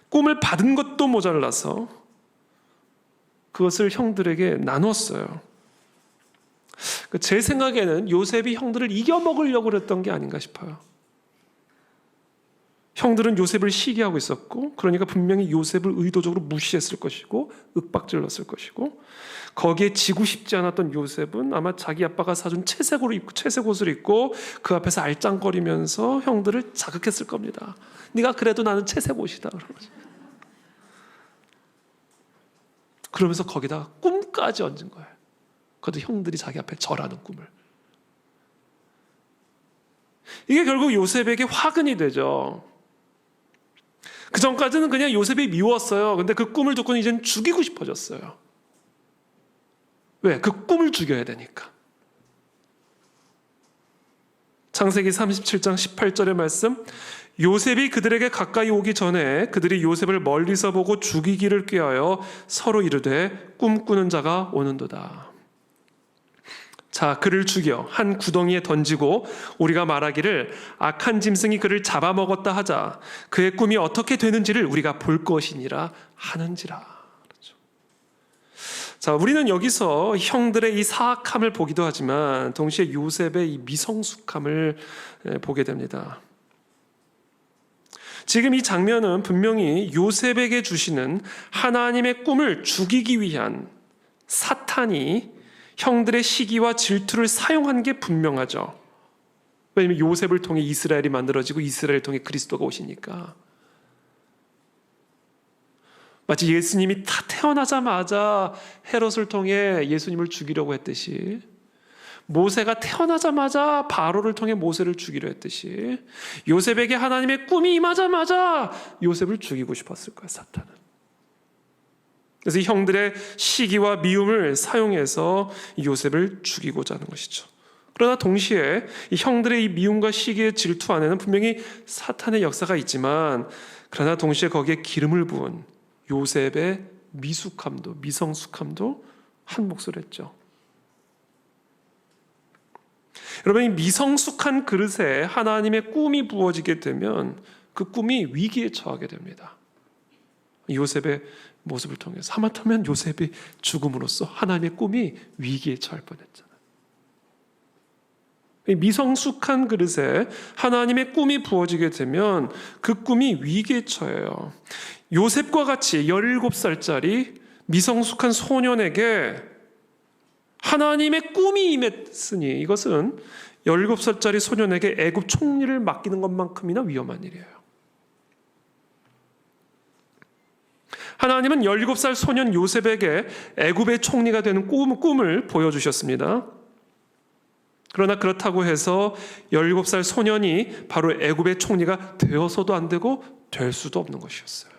꿈을 받은 것도 모자라서 그것을 형들에게 나눴어요. 제 생각에는 요셉이 형들을 이겨먹으려고 그랬던 게 아닌가 싶어요. 형들은 요셉을 시기하고 있었고, 그러니까 분명히 요셉을 의도적으로 무시했을 것이고 윽박질렀을 것이고, 거기에 지고 싶지 않았던 요셉은 아마 자기 아빠가 사준 채색 옷을 입고 그 앞에서 알짱거리면서 형들을 자극했을 겁니다. 네가 그래도 나는 채색 옷이다. 그러면서 거기다가 꿈까지 얹은 거예요. 그것도 형들이 자기 앞에 절하는 꿈을. 이게 결국 요셉에게 화근이 되죠. 그 전까지는 그냥 요셉이 미웠어요. 근데 그 꿈을 듣고는 이제는 죽이고 싶어졌어요. 왜? 그 꿈을 죽여야 되니까. 창세기 37장 18절의 말씀, 요셉이 그들에게 가까이 오기 전에 그들이 요셉을 멀리서 보고 죽이기를 꾀하여 서로 이르되 꿈꾸는 자가 오는도다. 자, 그를 죽여 한 구덩이에 던지고 우리가 말하기를 악한 짐승이 그를 잡아먹었다 하자. 그의 꿈이 어떻게 되는지를 우리가 볼 것이니라 하는지라. 자, 우리는 여기서 형들의 이 사악함을 보기도 하지만 동시에 요셉의 이 미성숙함을 보게 됩니다. 지금 이 장면은 분명히 요셉에게 주시는 하나님의 꿈을 죽이기 위한 사탄이 형들의 시기와 질투를 사용한 게 분명하죠. 왜냐하면 요셉을 통해 이스라엘이 만들어지고 이스라엘을 통해 그리스도가 오시니까. 마치 예수님이 다 태어나자마자 헤롯을 통해 예수님을 죽이려고 했듯이, 모세가 태어나자마자 바로를 통해 모세를 죽이려 했듯이 요셉에게 하나님의 꿈이 임하자마자 요셉을 죽이고 싶었을 거야, 사탄은. 그래서 이 형들의 시기와 미움을 사용해서 요셉을 죽이고자 하는 것이죠. 그러나 동시에 이 형들의 이 미움과 시기의 질투 안에는 분명히 사탄의 역사가 있지만, 그러나 동시에 거기에 기름을 부은 요셉의 미숙함도, 미성숙함도 한 몫을 했죠. 여러분, 이 미성숙한 그릇에 하나님의 꿈이 부어지게 되면 그 꿈이 위기에 처하게 됩니다. 요셉의 모습을 통해서 하마터면 요셉이 죽음으로써 하나님의 꿈이 위기에 처할 뻔했잖아요. 이 미성숙한 그릇에 하나님의 꿈이 부어지게 되면 그 꿈이 위기에 처해요. 요셉과 같이 17살짜리 미성숙한 소년에게 하나님의 꿈이 임했으니 이것은 17살짜리 소년에게 애굽 총리를 맡기는 것만큼이나 위험한 일이에요. 하나님은 17살 소년 요셉에게 애굽의 총리가 되는 꿈을 보여주셨습니다. 그러나 그렇다고 해서 17살 소년이 바로 애굽의 총리가 되어서도 안 되고 될 수도 없는 것이었어요.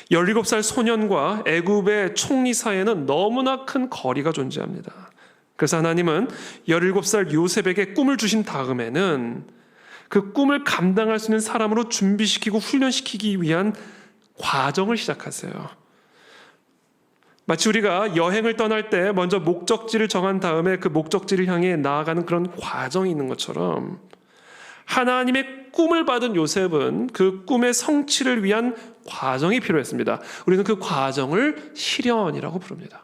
17살 소년과 애굽의 총리 사이에는 너무나 큰 거리가 존재합니다. 그래서 하나님은 17살 요셉에게 꿈을 주신 다음에는 그 꿈을 감당할 수 있는 사람으로 준비시키고 훈련시키기 위한 과정을 시작하세요. 마치 우리가 여행을 떠날 때 먼저 목적지를 정한 다음에 그 목적지를 향해 나아가는 그런 과정이 있는 것처럼, 하나님의 꿈을 받은 요셉은 그 꿈의 성취를 위한 과정이 필요했습니다. 우리는 그 과정을 시련이라고 부릅니다.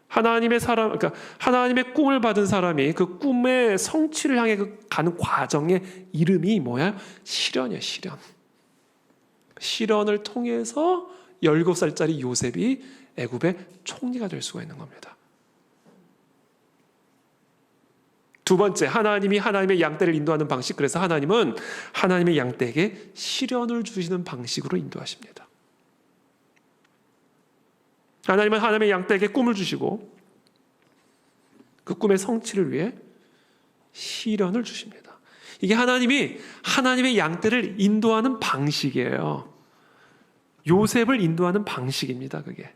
그러니까 하나님의 꿈을 받은 사람이 그 꿈의 성취를 향해 가는 과정의 이름이 뭐야? 시련이에요, 시련. 시련을 통해서 17살짜리 요셉이 애굽의 총리가 될 수가 있는 겁니다. 두 번째, 하나님이 하나님의 양떼를 인도하는 방식. 그래서 하나님은 하나님의 양떼에게 시련을 주시는 방식으로 인도하십니다. 하나님은 하나님의 양떼에게 꿈을 주시고 그 꿈의 성취를 위해 시련을 주십니다. 이게 하나님이 하나님의 양떼를 인도하는 방식이에요. 요셉을 인도하는 방식입니다, 그게.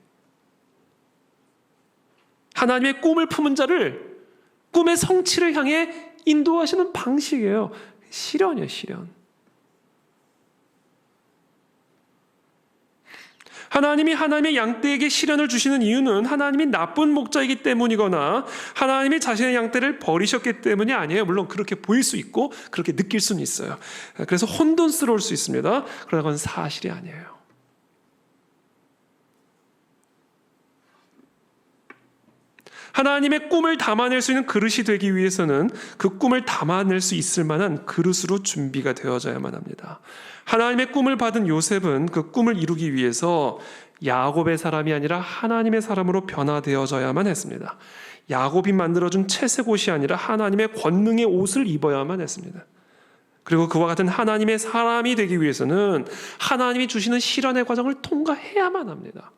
하나님의 꿈을 품은 자를 꿈의 성취를 향해 인도하시는 방식이에요. 시련이에요, 시련. 하나님이 하나님의 양떼에게 시련을 주시는 이유는 하나님이 나쁜 목자이기 때문이거나 하나님이 자신의 양떼를 버리셨기 때문이 아니에요. 물론 그렇게 보일 수 있고 그렇게 느낄 수는 있어요. 그래서 혼돈스러울 수 있습니다. 그러나 그건 사실이 아니에요. 하나님의 꿈을 담아낼 수 있는 그릇이 되기 위해서는 그 꿈을 담아낼 수 있을 만한 그릇으로 준비가 되어져야만 합니다. 하나님의 꿈을 받은 요셉은 그 꿈을 이루기 위해서 야곱의 사람이 아니라 하나님의 사람으로 변화되어져야만 했습니다. 야곱이 만들어준 채색 옷이 아니라 하나님의 권능의 옷을 입어야만 했습니다. 그리고 그와 같은 하나님의 사람이 되기 위해서는 하나님이 주시는 시련의 과정을 통과해야만 합니다.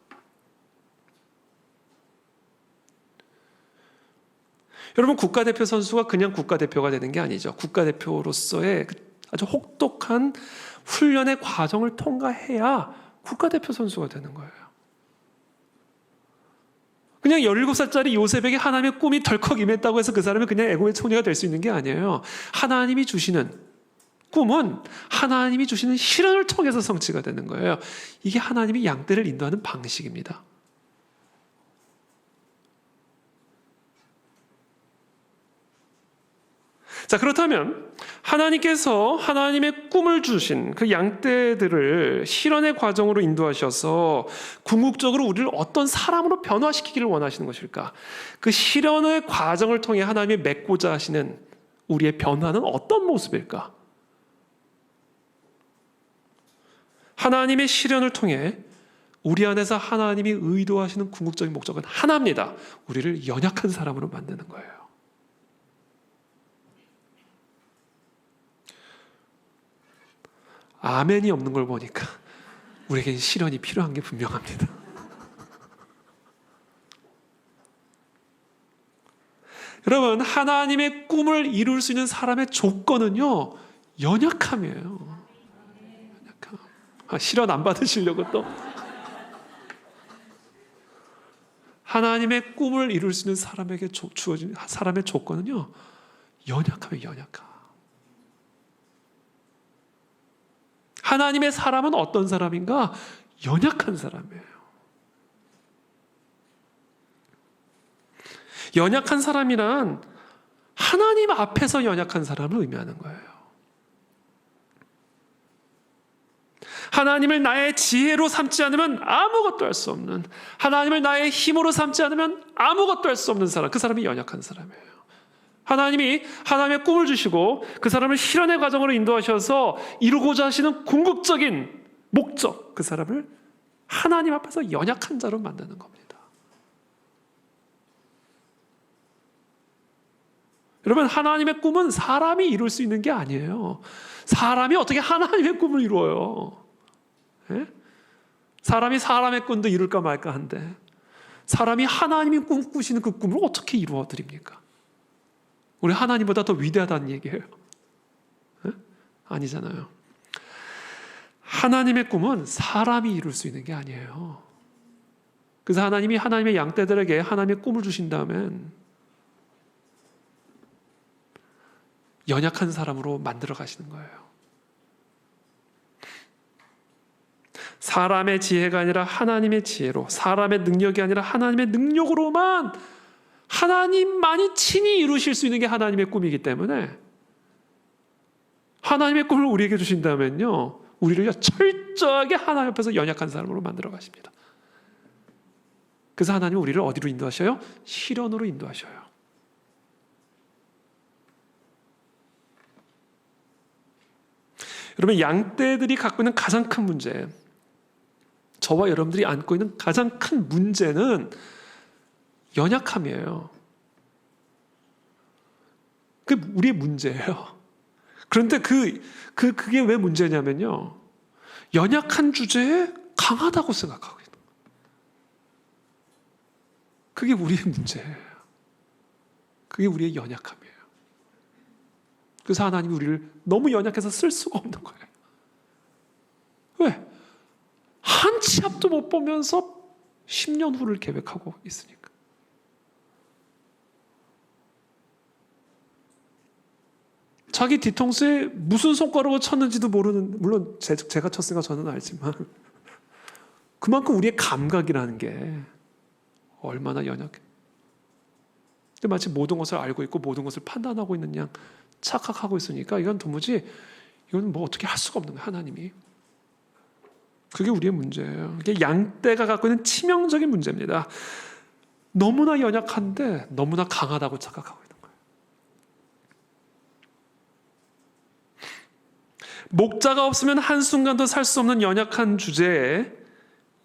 여러분, 국가대표 선수가 그냥 국가대표가 되는 게 아니죠. 국가대표로서의 아주 혹독한 훈련의 과정을 통과해야 국가대표 선수가 되는 거예요. 그냥 17살짜리 요셉에게 하나님의 꿈이 덜컥 임했다고 해서 그 사람이 그냥 애고의 총리가 될 수 있는 게 아니에요. 하나님이 주시는 꿈은 하나님이 주시는 시련을 통해서 성취가 되는 거예요. 이게 하나님이 양떼를 인도하는 방식입니다. 자, 그렇다면 하나님께서 하나님의 꿈을 주신 그 양떼들을 실현의 과정으로 인도하셔서 궁극적으로 우리를 어떤 사람으로 변화시키기를 원하시는 것일까? 그 실현의 과정을 통해 하나님이 맺고자 하시는 우리의 변화는 어떤 모습일까? 하나님의 실현을 통해 우리 안에서 하나님이 의도하시는 궁극적인 목적은 하나입니다. 우리를 연약한 사람으로 만드는 거예요. 아멘이 없는 걸 보니까 우리에게 실현이 필요한 게 분명합니다. 여러분, 하나님의 꿈을 이룰 수 있는 사람의 조건은요, 연약함이에요. 연약함. 실현 안 받으시려고 또. 하나님의 꿈을 이룰 수 있는 사람에게 주어진 사람의 조건은요, 연약함이에요, 연약함. 하나님의 사람은 어떤 사람인가? 연약한 사람이에요. 연약한 사람이란 하나님 앞에서 연약한 사람을 의미하는 거예요. 하나님을 나의 지혜로 삼지 않으면 아무것도 할 수 없는, 하나님을 나의 힘으로 삼지 않으면 아무것도 할 수 없는 사람, 그 사람이 연약한 사람이에요. 하나님이 하나님의 꿈을 주시고 그 사람을 실현의 과정으로 인도하셔서 이루고자 하시는 궁극적인 목적, 그 사람을 하나님 앞에서 연약한 자로 만드는 겁니다. 여러분, 하나님의 꿈은 사람이 이룰 수 있는 게 아니에요. 사람이 어떻게 하나님의 꿈을 이루어요? 예? 사람이 사람의 꿈도 이룰까 말까 한데 사람이 하나님이 꿈꾸시는 그 꿈을 어떻게 이루어 드립니까? 우리 하나님보다 더 위대하다는 얘기예요. 네? 아니잖아요. 하나님의 꿈은 사람이 이룰 수 있는 게 아니에요. 그래서 하나님이 하나님의 양떼들에게 하나님의 꿈을 주신 다음엔 연약한 사람으로 만들어 가시는 거예요. 사람의 지혜가 아니라 하나님의 지혜로, 사람의 능력이 아니라 하나님의 능력으로만 하나님만이 친히 이루실 수 있는 게 하나님의 꿈이기 때문에 하나님의 꿈을 우리에게 주신다면요, 우리를 철저하게 하나님 앞에서 연약한 사람으로 만들어 가십니다. 그래서 하나님은 우리를 어디로 인도하셔요? 실현으로 인도하셔요. 여러분, 양떼들이 갖고 있는 가장 큰 문제, 저와 여러분들이 안고 있는 가장 큰 문제는 연약함이에요. 그게 우리의 문제예요. 그런데 그게 왜 문제냐면요, 연약한 주제에 강하다고 생각하고 있는 거예요. 그게 우리의 문제예요. 그게 우리의 연약함이에요. 그래서 하나님이 우리를 너무 연약해서 쓸 수가 없는 거예요. 왜? 한 치 앞도 못 보면서 10년 후를 계획하고 있으니까. 자기 뒤통수에 무슨 손가락으로 쳤는지도 모르는, 물론 제가 쳤으니까 저는 알지만 그만큼 우리의 감각이라는 게 얼마나 연약해. 근데 마치 모든 것을 알고 있고 모든 것을 판단하고 있는 양 착각하고 있으니까 이건 도무지, 이건 뭐 어떻게 할 수가 없는 거예요, 하나님이. 그게 우리의 문제예요. 이게 양떼가 갖고 있는 치명적인 문제입니다. 너무나 연약한데 너무나 강하다고 착각하고 있는 거예요. 목자가 없으면 한순간도 살 수 없는 연약한 주제에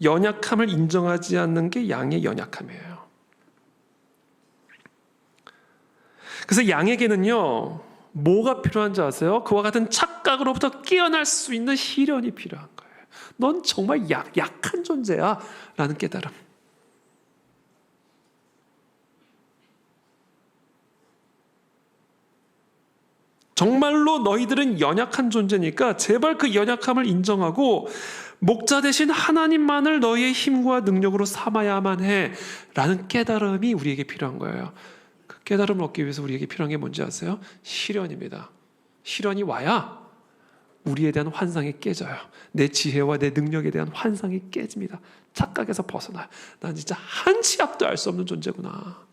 연약함을 인정하지 않는 게 양의 연약함이에요. 그래서 양에게는요, 뭐가 필요한지 아세요? 그와 같은 착각으로부터 깨어날 수 있는 시련이 필요한 거예요. 넌 정말 약한 존재야 라는 깨달음. 정말로 너희들은 연약한 존재니까 제발 그 연약함을 인정하고 목자 대신 하나님만을 너희의 힘과 능력으로 삼아야만 해 라는 깨달음이 우리에게 필요한 거예요. 그 깨달음을 얻기 위해서 우리에게 필요한 게 뭔지 아세요? 시련입니다. 시련이 와야 우리에 대한 환상이 깨져요. 내 지혜와 내 능력에 대한 환상이 깨집니다. 착각에서 벗어나요. 난 진짜 한 치 앞도 알 수 없는 존재구나.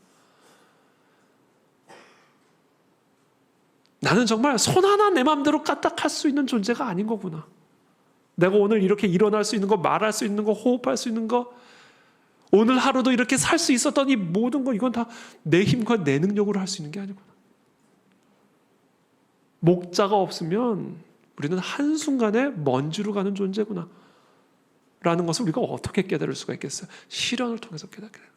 나는 정말 손 하나 내 마음대로 까딱할 수 있는 존재가 아닌 거구나. 내가 오늘 이렇게 일어날 수 있는 거, 말할 수 있는 거, 호흡할 수 있는 거, 오늘 하루도 이렇게 살 수 있었던 이 모든 거, 이건 다 내 힘과 내 능력으로 할 수 있는 게 아니구나. 목자가 없으면 우리는 한순간에 먼지로 가는 존재구나 라는 것을 우리가 어떻게 깨달을 수가 있겠어요? 시련을 통해서 깨닫게 돼요.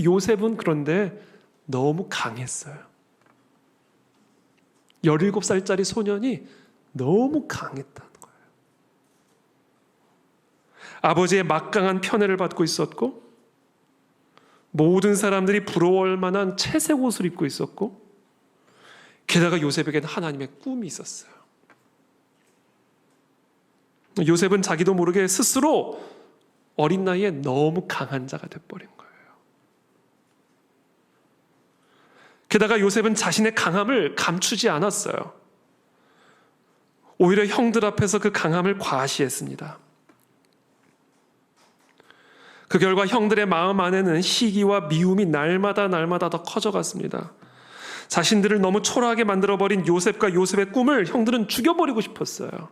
요셉은 그런데 너무 강했어요. 17살짜리 소년이 너무 강했다는 거예요. 아버지의 막강한 편애를 받고 있었고, 모든 사람들이 부러워할 만한 채색 옷을 입고 있었고, 게다가 요셉에게는 하나님의 꿈이 있었어요. 요셉은 자기도 모르게 스스로 어린 나이에 너무 강한 자가 돼버린 거예요. 게다가 요셉은 자신의 강함을 감추지 않았어요. 오히려 형들 앞에서 그 강함을 과시했습니다. 그 결과 형들의 마음 안에는 시기와 미움이 날마다 더 커져갔습니다. 자신들을 너무 초라하게 만들어버린 요셉과 요셉의 꿈을 형들은 죽여버리고 싶었어요.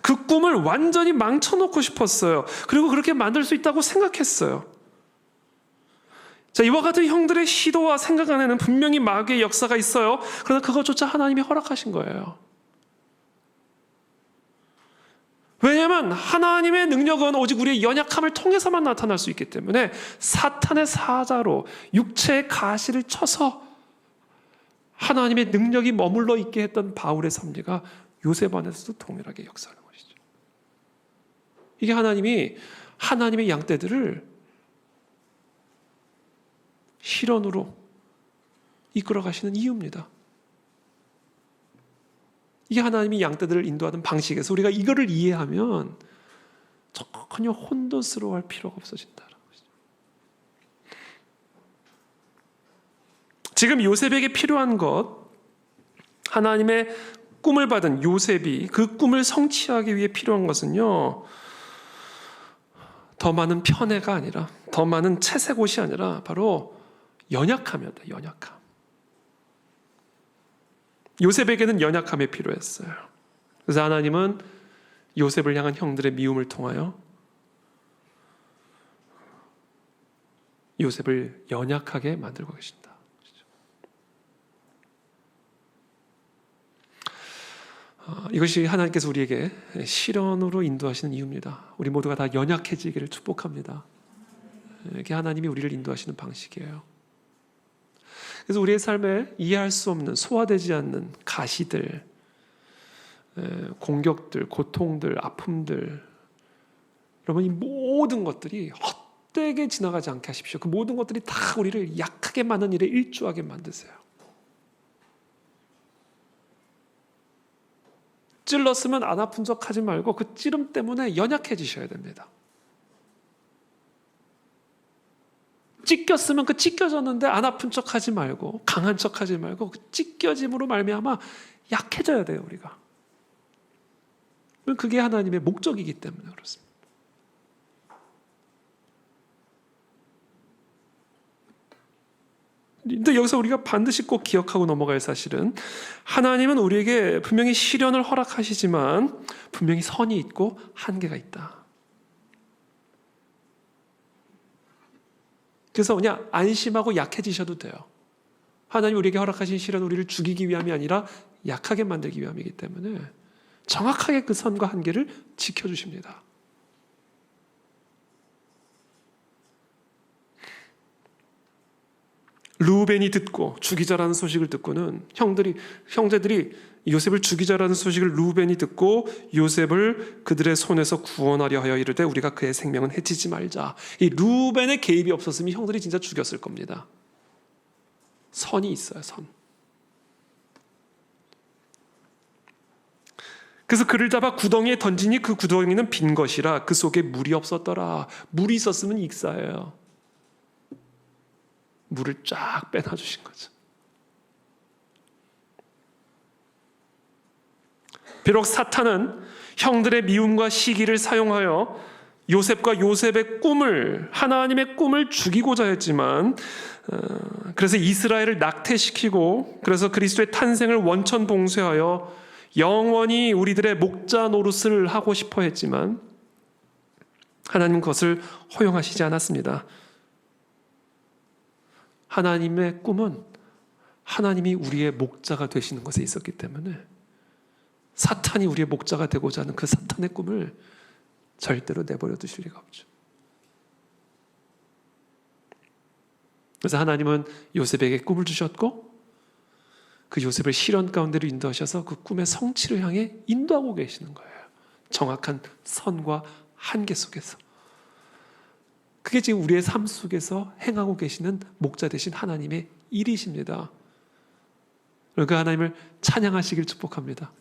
그 꿈을 완전히 망쳐놓고 싶었어요. 그리고 그렇게 만들 수 있다고 생각했어요. 자, 이와 같은 형들의 시도와 생각 안에는 분명히 마귀의 역사가 있어요. 그러나 그것조차 하나님이 허락하신 거예요. 왜냐하면 하나님의 능력은 오직 우리의 연약함을 통해서만 나타날 수 있기 때문에 사탄의 사자로 육체의 가시를 쳐서 하나님의 능력이 머물러 있게 했던 바울의 섭리가 요셉 안에서도 동일하게 역사하는 것이죠. 이게 하나님의 양떼들을 실현으로 이끌어 가시는 이유입니다. 이게 하나님이 양떼들을 인도하는 방식에서 우리가 이거를 이해하면 전혀 혼돈스러워할 필요가 없어진다는 것이죠. 지금 요셉에게 필요한 것, 하나님의 꿈을 받은 요셉이 그 꿈을 성취하기 위해 필요한 것은요, 더 많은 편애가 아니라, 더 많은 채색 옷이 아니라 바로 연약함이었다. 연약함. 요셉에게는 연약함이 필요했어요. 그래서 하나님은 요셉을 향한 형들의 미움을 통하여 요셉을 연약하게 만들고 계신다. 이것이 하나님께서 우리에게 시련으로 인도하시는 이유입니다. 우리 모두가 다 연약해지기를 축복합니다. 이게 하나님이 우리를 인도하시는 방식이에요. 그래서 우리의 삶에 이해할 수 없는, 소화되지 않는 가시들, 공격들, 고통들, 아픔들, 여러분, 이 모든 것들이 헛되게 지나가지 않게 하십시오. 그 모든 것들이 다 우리를 약하게 만든 일에 일조하게 만드세요. 찔렀으면 안 아픈 척 하지 말고 그 찌름 때문에 연약해지셔야 됩니다. 찢겼으면 그 찢겨졌는데 안 아픈 척 하지 말고, 강한 척 하지 말고 그 찢겨짐으로 말미암아 약해져야 돼요, 우리가. 그게 하나님의 목적이기 때문에 그렇습니다. 근데 여기서 우리가 반드시 꼭 기억하고 넘어갈 사실은, 하나님은 우리에게 분명히 시련을 허락하시지만 분명히 선이 있고 한계가 있다. 그래서 그냥 안심하고 약해지셔도 돼요. 하나님 우리에게 허락하신 시련, 우리를 죽이기 위함이 아니라 약하게 만들기 위함이기 때문에 정확하게 그 선과 한계를 지켜주십니다. 르우벤이 듣고 죽이자라는 소식을 듣고는 형제들이 요셉을 죽이자라는 소식을 르우벤이 듣고 요셉을 그들의 손에서 구원하려 하여 이르되 우리가 그의 생명은 해치지 말자. 이 르우벤의 개입이 없었으면 형들이 진짜 죽였을 겁니다. 선이 있어요, 선. 그래서 그를 잡아 구덩이에 던지니 그 구덩이는 빈 것이라 그 속에 물이 없었더라. 물이 있었으면 익사예요. 물을 쫙 빼놔주신 거죠. 비록 사탄은 형들의 미움과 시기를 사용하여 요셉과 요셉의 꿈을, 하나님의 꿈을 죽이고자 했지만, 그래서 이스라엘을 낙태시키고 그래서 그리스도의 탄생을 원천 봉쇄하여 영원히 우리들의 목자 노릇을 하고 싶어 했지만 하나님 그것을 허용하시지 않았습니다. 하나님의 꿈은 하나님이 우리의 목자가 되시는 것에 있었기 때문에 사탄이 우리의 목자가 되고자 하는 그 사탄의 꿈을 절대로 내버려 두실 리가 없죠. 그래서 하나님은 요셉에게 꿈을 주셨고 그 요셉을 시련 가운데로 인도하셔서 그 꿈의 성취를 향해 인도하고 계시는 거예요. 정확한 선과 한계 속에서. 그게 지금 우리의 삶 속에서 행하고 계시는 목자 되신 하나님의 일이십니다. 그 하나님을 찬양하시길 축복합니다.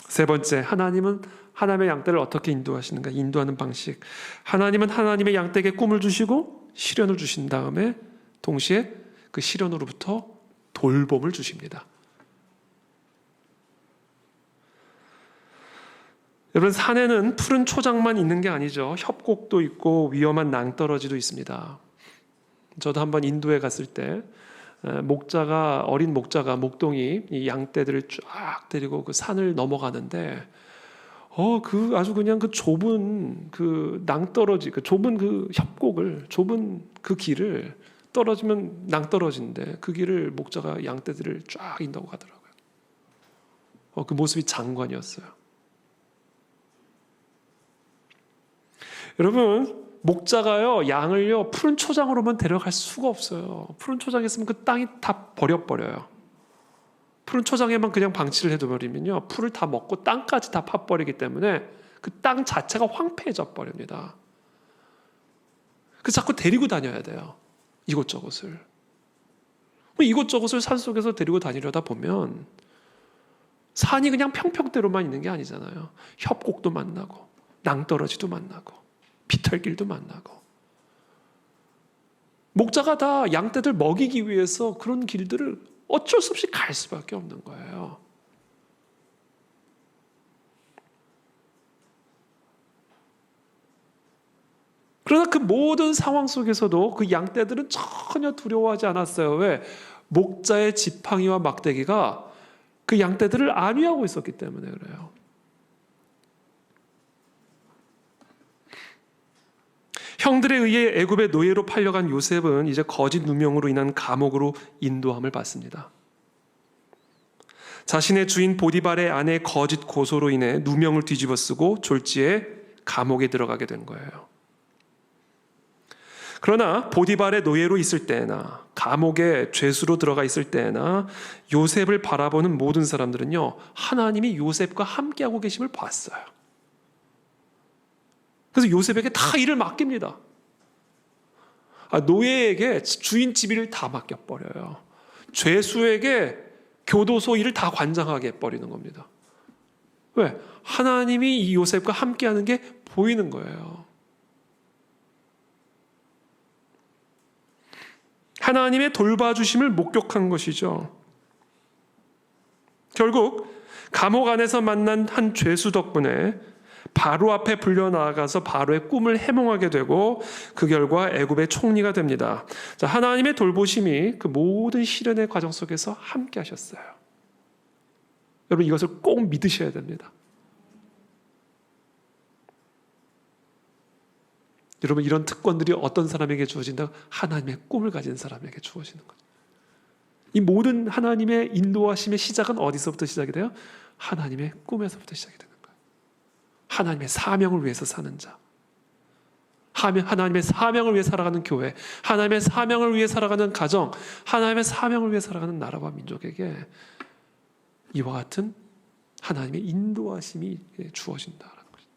세 번째, 하나님은 하나님의 양떼를 어떻게 인도하시는가? 인도하는 방식. 하나님은 하나님의 양떼에게 꿈을 주시고 시련을 주신 다음에 동시에 그 시련으로부터 돌봄을 주십니다. 여러분, 산에는 푸른 초장만 있는 게 아니죠. 협곡도 있고 위험한 낭떠러지도 있습니다. 저도 한번 인도에 갔을 때 어린 목자가 목동이 이 양떼들을 쫙 데리고 그 산을 넘어가는데 그 아주 그냥 그 좁은 그 낭떠러지, 그 좁은 그 협곡을, 좁은 그 길을 떨어지면 낭떠러지인데 그 길을 목자가 양떼들을 쫙 인다고 가더라고요. 그 모습이 장관이었어요. 여러분, 목자가요, 양을요, 푸른 초장으로만 데려갈 수가 없어요. 푸른 초장에 있으면 그 땅이 다 버려버려요. 푸른 초장에만 그냥 방치를 해둬버리면요, 풀을 다 먹고 땅까지 다 파버리기 때문에 그 땅 자체가 황폐해져 버립니다. 그래서 자꾸 데리고 다녀야 돼요. 이곳저곳을. 이곳저곳을 산속에서 데리고 다니려다 보면 산이 그냥 평평대로만 있는 게 아니잖아요. 협곡도 만나고 낭떠러지도 만나고 비탈길도 만나고. 목자가 다 양떼들 먹이기 위해서 그런 길들을 어쩔 수 없이 갈 수밖에 없는 거예요. 그러나 그 모든 상황 속에서도 그 양떼들은 전혀 두려워하지 않았어요. 왜? 목자의 지팡이와 막대기가 그 양떼들을 안위하고 있었기 때문에 그래요. 형들에 의해 애굽의 노예로 팔려간 요셉은 이제 거짓 누명으로 인한 감옥으로 인도함을 받습니다. 자신의 주인 보디발의 아내의 거짓 고소로 인해 누명을 뒤집어 쓰고 졸지에 감옥에 들어가게 된 거예요. 그러나 보디발의 노예로 있을 때나 감옥에 죄수로 들어가 있을 때나 요셉을 바라보는 모든 사람들은요, 하나님이 요셉과 함께하고 계심을 봤어요. 그래서 요셉에게 다 일을 맡깁니다. 노예에게 주인 집 일을 다 맡겨버려요. 죄수에게 교도소 일을 다 관장하게 해버리는 겁니다. 왜? 하나님이 이 요셉과 함께하는 게 보이는 거예요. 하나님의 돌봐주심을 목격한 것이죠. 결국 감옥 안에서 만난 한 죄수 덕분에 바로 앞에 불려나가서 바로의 꿈을 해몽하게 되고 그 결과 애굽의 총리가 됩니다. 자, 하나님의 돌보심이 그 모든 시련의 과정 속에서 함께 하셨어요. 여러분, 이것을 꼭 믿으셔야 됩니다. 여러분, 이런 특권들이 어떤 사람에게 주어진다? 하나님의 꿈을 가진 사람에게 주어지는 거죠. 이 모든 하나님의 인도하심의 시작은 어디서부터 시작이 돼요? 하나님의 꿈에서부터 시작이 되는 거예요. 하나님의 사명을 위해서 사는 자. 하나님의 사명을 위해 살아가는 교회, 하나님의 사명을 위해 살아가는 가정, 하나님의 사명을 위해 살아가는 나라와 민족에게 이와 같은 하나님의 인도하심이 주어진다는 것입니다.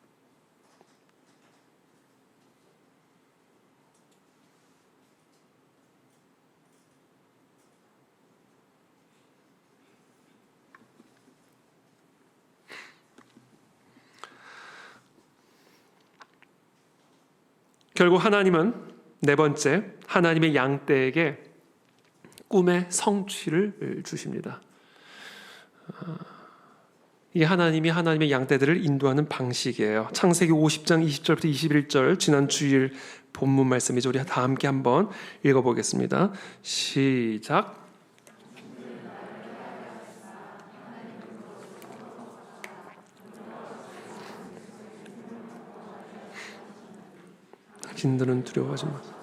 결국 하나님은 네 번째, 하나님의 양떼에게 꿈의 성취를 주십니다. 이게 하나님의 양떼들을 인도하는 방식이에요. 창세기 50장 20절부터 21절, 지난 주일 본문 말씀이죠. 우리 다 함께 한번 읽어보겠습니다. 시작. 당신들은 두려워하지 마세요.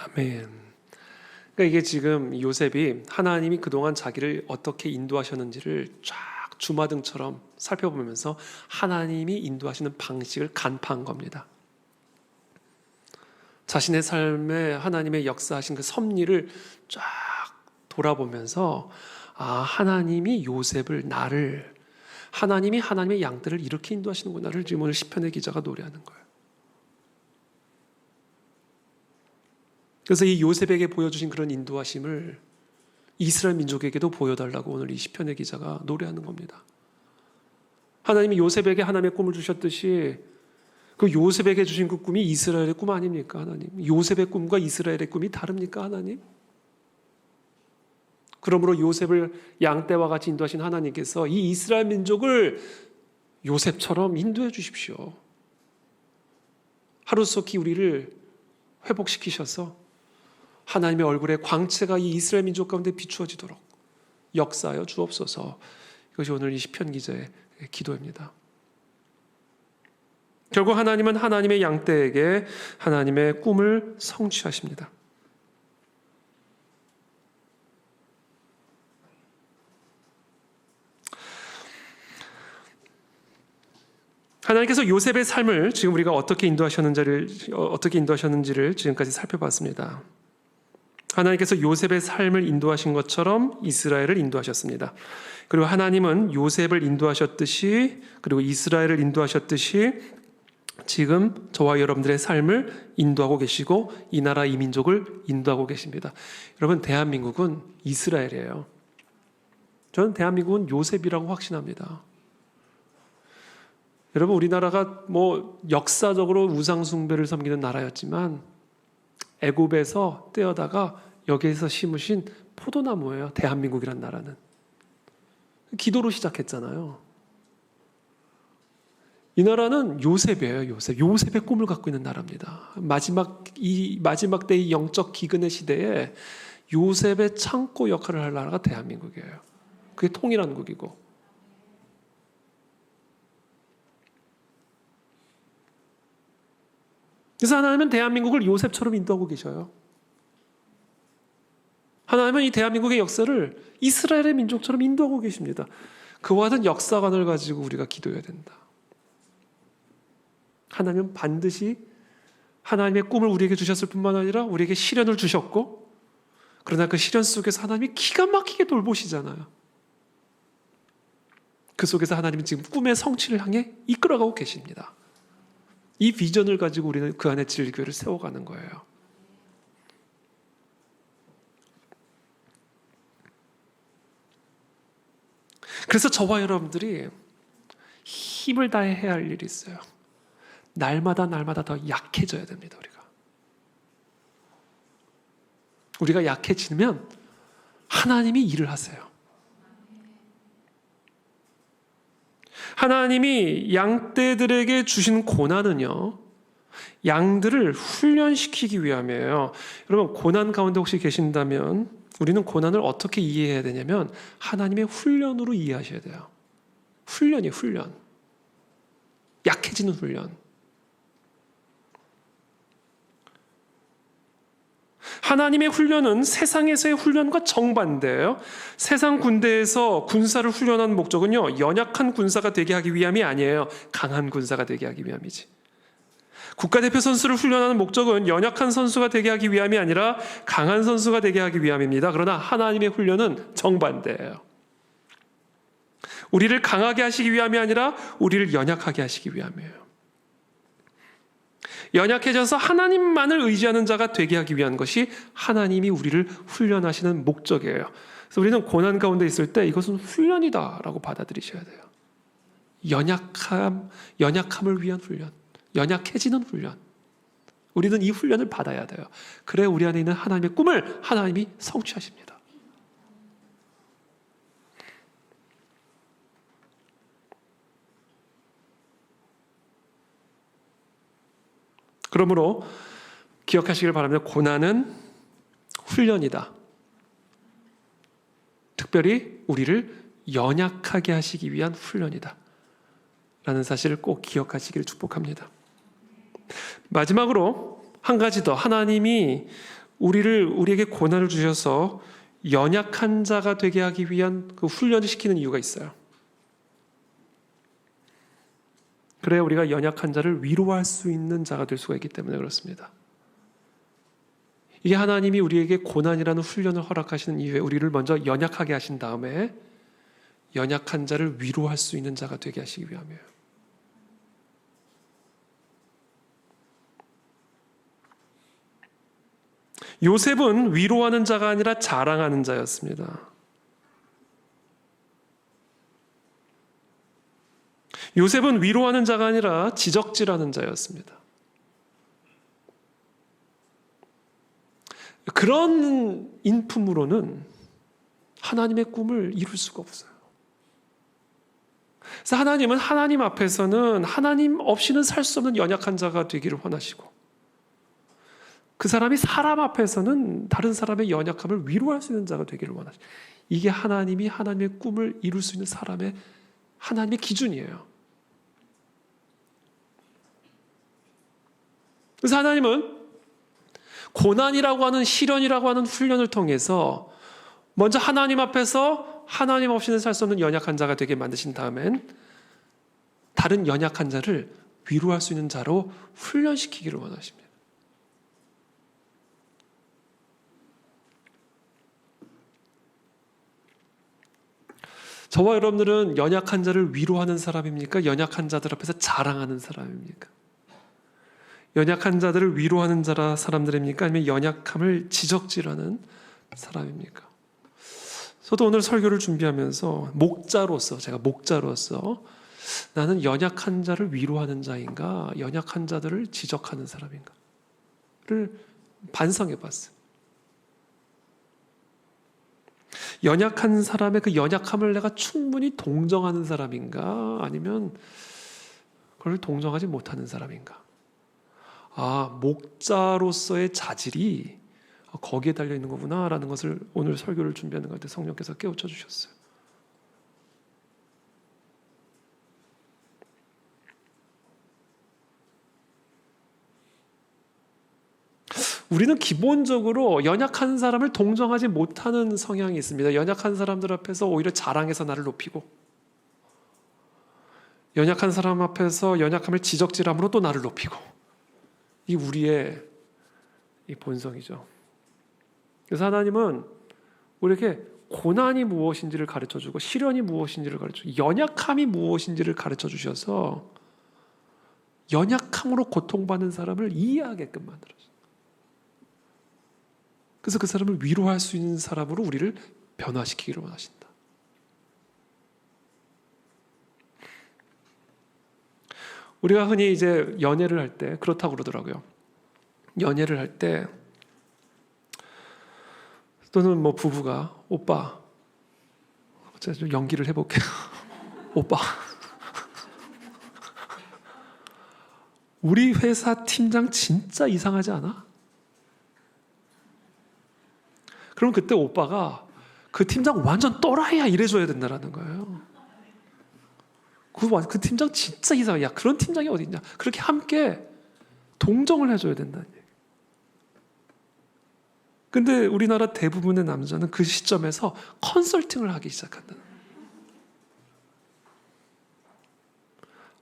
아멘. 그러니까 이게 지금 요셉이 하나님이 그동안 자기를 어떻게 인도하셨는지를 쫙 주마등처럼 살펴보면서 하나님이 인도하시는 방식을 간파한 겁니다. 자신의 삶에 하나님의 역사하신 그 섭리를 쫙 돌아보면서 하나님이 요셉을 하나님이 하나님의 양들을 이렇게 인도하시는구나를 지금 오늘 시편의 기자가 노래하는 거예요. 그래서 이 요셉에게 보여주신 그런 인도하심을 이스라엘 민족에게도 보여달라고 오늘 이 시편의 기자가 노래하는 겁니다. 하나님이 요셉에게 하나님의 꿈을 주셨듯이 그 요셉에게 주신 그 꿈이 이스라엘의 꿈 아닙니까, 하나님? 요셉의 꿈과 이스라엘의 꿈이 다릅니까, 하나님? 그러므로 요셉을 양떼와 같이 인도하신 하나님께서 이 이스라엘 민족을 요셉처럼 인도해 주십시오. 하루속히 우리를 회복시키셔서 하나님의 얼굴의 광채가 이 이스라엘 민족 가운데 비추어지도록 역사하여 주옵소서. 이것이 오늘 이 시편 기자의 기도입니다. 결국 하나님은 하나님의 양떼에게 하나님의 꿈을 성취하십니다. 하나님께서 요셉의 삶을 지금 우리가 어떻게 인도하셨는지를 지금까지 살펴봤습니다. 하나님께서 요셉의 삶을 인도하신 것처럼 이스라엘을 인도하셨습니다. 그리고 하나님은 요셉을 인도하셨듯이, 그리고 이스라엘을 인도하셨듯이 지금 저와 여러분들의 삶을 인도하고 계시고 이 나라 이 민족을 인도하고 계십니다. 여러분, 대한민국은 이스라엘이에요. 저는 대한민국은 요셉이라고 확신합니다. 여러분, 우리나라가 역사적으로 우상숭배를 섬기는 나라였지만 애굽에서 떼어다가 여기에서 심으신 포도나무예요. 대한민국이란 나라는. 기도로 시작했잖아요. 이 나라는 요셉이에요. 요셉의 꿈을 갖고 있는 나라입니다. 마지막 때의 영적 기근의 시대에 요셉의 창고 역할을 할 나라가 대한민국이에요. 그게 통일한국이고. 그래서 하나님은 대한민국을 요셉처럼 인도하고 계셔요. 하나님은 이 대한민국의 역사를 이스라엘의 민족처럼 인도하고 계십니다. 그와 같은 역사관을 가지고 우리가 기도해야 된다. 하나님은 반드시 하나님의 꿈을 우리에게 주셨을 뿐만 아니라 우리에게 시련을 주셨고, 그러나 그 시련 속에서 하나님이 기가 막히게 돌보시잖아요. 그 속에서 하나님은 지금 꿈의 성취를 향해 이끌어가고 계십니다. 이 비전을 가지고 우리는 그 안에 진리교회를 세워가는 거예요. 그래서 저와 여러분들이 힘을 다해 해야 할 일이 있어요. 날마다 더 약해져야 됩니다. 우리가 약해지면 하나님이 일을 하세요. 하나님이 양떼들에게 주신 고난은요, 양들을 훈련시키기 위함이에요. 여러분, 고난 가운데 혹시 계신다면 우리는 고난을 어떻게 이해해야 되냐면 하나님의 훈련으로 이해하셔야 돼요. 훈련이에요, 훈련. 약해지는 훈련. 하나님의 훈련은 세상에서의 훈련과 정반대예요. 세상 군대에서 군사를 훈련하는 목적은요, 연약한 군사가 되게 하기 위함이 아니에요. 강한 군사가 되게 하기 위함이지. 국가대표 선수를 훈련하는 목적은 연약한 선수가 되게 하기 위함이 아니라 강한 선수가 되게 하기 위함입니다. 그러나 하나님의 훈련은 정반대예요. 우리를 강하게 하시기 위함이 아니라 우리를 연약하게 하시기 위함이에요. 연약해져서 하나님만을 의지하는 자가 되게 하기 위한 것이 하나님이 우리를 훈련하시는 목적이에요. 그래서 우리는 고난 가운데 있을 때 이것은 훈련이다라고 받아들이셔야 돼요. 연약함을 위한 훈련, 연약해지는 훈련. 우리는 이 훈련을 받아야 돼요. 그래 우리 안에 있는 하나님의 꿈을 하나님이 성취하십니다. 그러므로 기억하시길 바랍니다. 고난은 훈련이다. 특별히 우리를 연약하게 하시기 위한 훈련이다. 라는 사실을 꼭 기억하시기를 축복합니다. 마지막으로 한 가지 더, 하나님이 우리에게 고난을 주셔서 연약한 자가 되게 하기 위한 그 훈련을 시키는 이유가 있어요. 그래야 우리가 연약한 자를 위로할 수 있는 자가 될 수가 있기 때문에 그렇습니다. 이게 하나님이 우리에게 고난이라는 훈련을 허락하시는 이유에 우리를 먼저 연약하게 하신 다음에 연약한 자를 위로할 수 있는 자가 되게 하시기 위함이에요. 요셉은 위로하는 자가 아니라 자랑하는 자였습니다. 요셉은 위로하는 자가 아니라 지적질하는 자였습니다. 그런 인품으로는 하나님의 꿈을 이룰 수가 없어요. 그래서 하나님은 하나님 앞에서는 하나님 없이는 살 수 없는 연약한 자가 되기를 원하시고, 그 사람이 사람 앞에서는 다른 사람의 연약함을 위로할 수 있는 자가 되기를 원하시고, 이게 하나님이 하나님의 꿈을 이룰 수 있는 사람의 하나님의 기준이에요. 그래서 하나님은 고난이라고 하는, 시련이라고 하는 훈련을 통해서 먼저 하나님 앞에서 하나님 없이는 살 수 없는 연약한 자가 되게 만드신 다음엔 다른 연약한 자를 위로할 수 있는 자로 훈련시키기를 원하십니다. 저와 여러분들은 연약한 자를 위로하는 사람입니까? 연약한 자들 앞에서 자랑하는 사람입니까? 연약한 자들을 위로하는 사람들입니까? 아니면 연약함을 지적질하는 사람입니까? 저도 오늘 설교를 준비하면서 제가 목자로서 나는 연약한 자를 위로하는 자인가, 연약한 자들을 지적하는 사람인가를 반성해 봤어요. 연약한 사람의 그 연약함을 내가 충분히 동정하는 사람인가, 아니면 그걸 동정하지 못하는 사람인가. 목자로서의 자질이 거기에 달려 있는 거구나라는 것을 오늘 설교를 준비하는 것 때 성령께서 깨우쳐 주셨어요. 우리는 기본적으로 연약한 사람을 동정하지 못하는 성향이 있습니다. 연약한 사람들 앞에서 오히려 자랑해서 나를 높이고, 연약한 사람 앞에서 연약함을 지적질함으로 또 나를 높이고, 이 우리의 이 본성이죠. 그래서 하나님은 우리에게 고난이 무엇인지를 가르쳐주고, 시련이 무엇인지를 가르쳐주고, 연약함이 무엇인지를 가르쳐주셔서 연약함으로 고통받는 사람을 이해하게끔 만들었어요. 그래서 그 사람을 위로할 수 있는 사람으로 우리를 변화시키기를 원하신다. 우리가 흔히 이제 연애를 할 때 그렇다고 그러더라고요. 연애를 할 때 또는 뭐 부부가 오빠, 제가 좀 연기를 해볼게요. 오빠, 우리 회사 팀장 진짜 이상하지 않아? 그럼 그때 오빠가 그 팀장 완전 또라이야 이래줘야 된다는 거예요. 그 팀장 진짜 이상해. 야, 그런 팀장이 어디 있냐? 그렇게 함께 동정을 해줘야 된다는 얘기예요. 근데 우리나라 대부분의 남자는 그 시점에서 컨설팅을 하기 시작한다.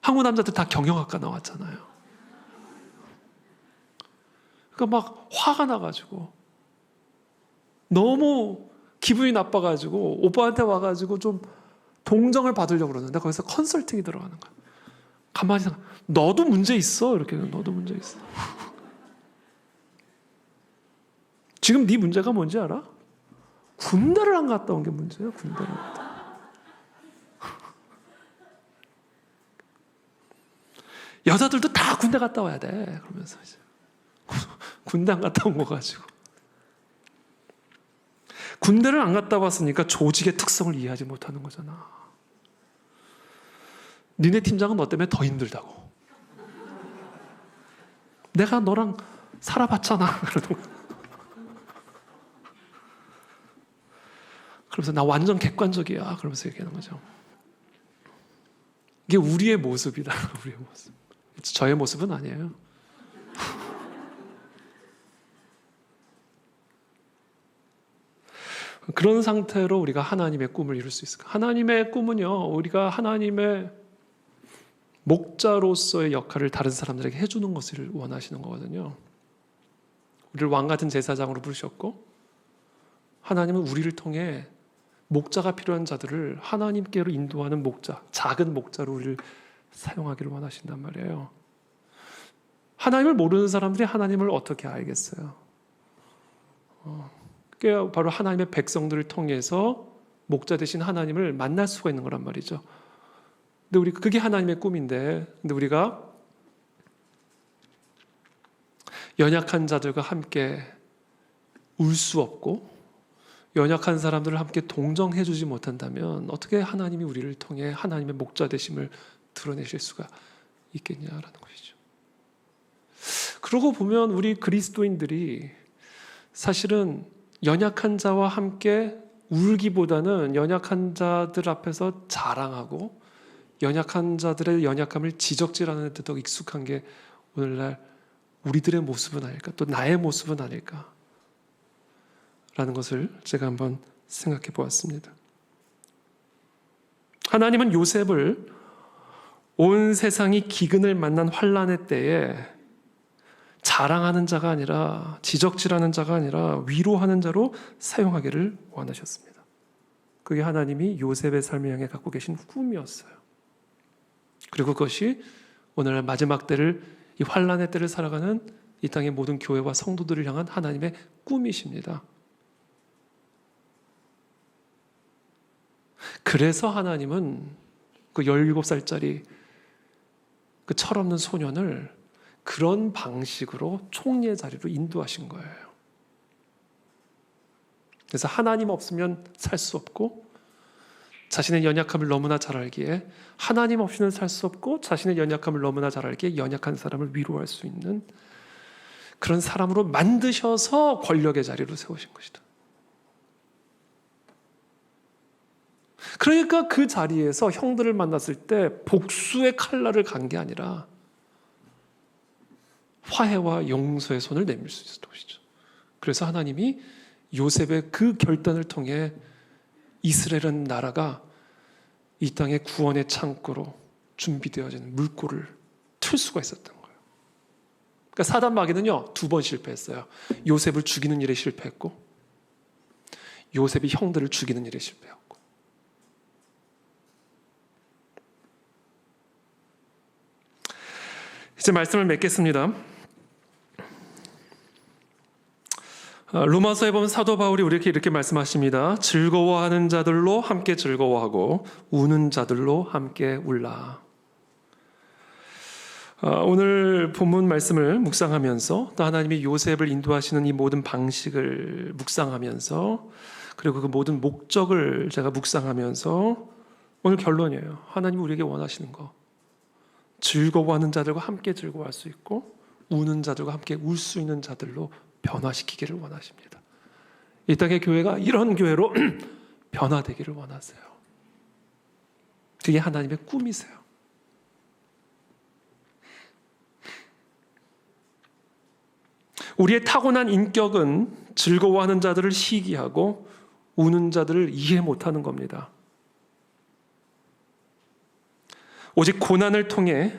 한국 남자들 다 경영학과 나왔잖아요. 그러니까 막 화가 나가지고 너무 기분이 나빠가지고 오빠한테 와가지고 좀 동정을 받으려고 그러는데 거기서 컨설팅이 들어가는 거야. 가만히 생각, 너도 문제 있어. 이렇게 너도 문제 있어. 지금 네 문제가 뭔지 알아? 군대를 안 갔다 온 게 문제야. 군대를 안 갔다. 여자들도 다 군대 갔다 와야 돼. 그러면서 이제 군대 안 갔다 온 거 가지고 군대를 안 갔다 왔으니까 조직의 특성을 이해하지 못하는 거잖아. 니네 팀장은 너 때문에 더 힘들다고. 내가 너랑 살아봤잖아. 그러면서 나 완전 객관적이야. 그러면서 얘기하는 거죠. 이게 우리의 모습이다. 우리의 모습. 저의 모습은 아니에요. 그런 상태로 우리가 하나님의 꿈을 이룰 수 있을까? 하나님의 꿈은요, 우리가 하나님의 목자로서의 역할을 다른 사람들에게 해주는 것을 원하시는 거거든요. 우리를 왕 같은 제사장으로 부르셨고, 하나님은 우리를 통해 목자가 필요한 자들을 하나님께로 인도하는 목자, 작은 목자로 우리를 사용하기를 원하신단 말이에요. 하나님을 모르는 사람들이 하나님을 어떻게 알겠어요? 그게 바로 하나님의 백성들을 통해서 목자 되신 하나님을 만날 수가 있는 거란 말이죠. 근데 그게 하나님의 꿈인데, 근데 우리가 연약한 자들과 함께 울 수 없고 연약한 사람들을 함께 동정해주지 못한다면 어떻게 하나님이 우리를 통해 하나님의 목자 되심을 드러내실 수가 있겠냐라는 것이죠. 그러고 보면 우리 그리스도인들이 사실은 연약한 자와 함께 울기보다는 연약한 자들 앞에서 자랑하고 연약한 자들의 연약함을 지적질하는 데 더 익숙한 게 오늘날 우리들의 모습은 아닐까, 또 나의 모습은 아닐까 라는 것을 제가 한번 생각해 보았습니다. 하나님은 요셉을 온 세상이 기근을 만난 환난의 때에 자랑하는 자가 아니라 지적질하는 자가 아니라 위로하는 자로 사용하기를 원하셨습니다. 그게 하나님이 요셉의 삶을 향해 갖고 계신 꿈이었어요. 그리고 그것이 오늘날 마지막 때를, 이 환난의 때를 살아가는 이 땅의 모든 교회와 성도들을 향한 하나님의 꿈이십니다. 그래서 하나님은 그 17살짜리 그 철없는 소년을 그런 방식으로 총리의 자리로 인도하신 거예요. 그래서 하나님 없으면 살 수 없고 자신의 연약함을 너무나 잘 알기에 하나님 없이는 살 수 없고 자신의 연약함을 너무나 잘 알기에 연약한 사람을 위로할 수 있는 그런 사람으로 만드셔서 권력의 자리로 세우신 것이다. 그러니까 그 자리에서 형들을 만났을 때 복수의 칼날을 간 게 아니라 화해와 용서의 손을 내밀 수 있었던 것이죠. 그래서 하나님이 요셉의 그 결단을 통해 이스라엘은 나라가 이 땅의 구원의 창고로 준비되어지는 물꼬를 틀 수가 있었던 거예요. 그러니까 사단 마귀는요 2번 실패했어요. 요셉을 죽이는 일에 실패했고 요셉이 형들을 죽이는 일에 실패했고. 이제 말씀을 맺겠습니다. 로마서에 보면 사도 바울이 우리에게 이렇게 말씀하십니다. 즐거워하는 자들로 함께 즐거워하고 우는 자들로 함께 울라. 오늘 본문 말씀을 묵상하면서 또 하나님이 요셉을 인도하시는 이 모든 방식을 묵상하면서 그리고 그 모든 목적을 제가 묵상하면서 오늘 결론이에요. 하나님이 우리에게 원하시는 거. 즐거워하는 자들과 함께 즐거워할 수 있고 우는 자들과 함께 울 수 있는 자들로 변화시키기를 원하십니다. 이 땅의 교회가 이런 교회로 변화되기를 원하세요. 그게 하나님의 꿈이세요. 우리의 타고난 인격은 즐거워하는 자들을 시기하고 우는 자들을 이해 못하는 겁니다. 오직 고난을 통해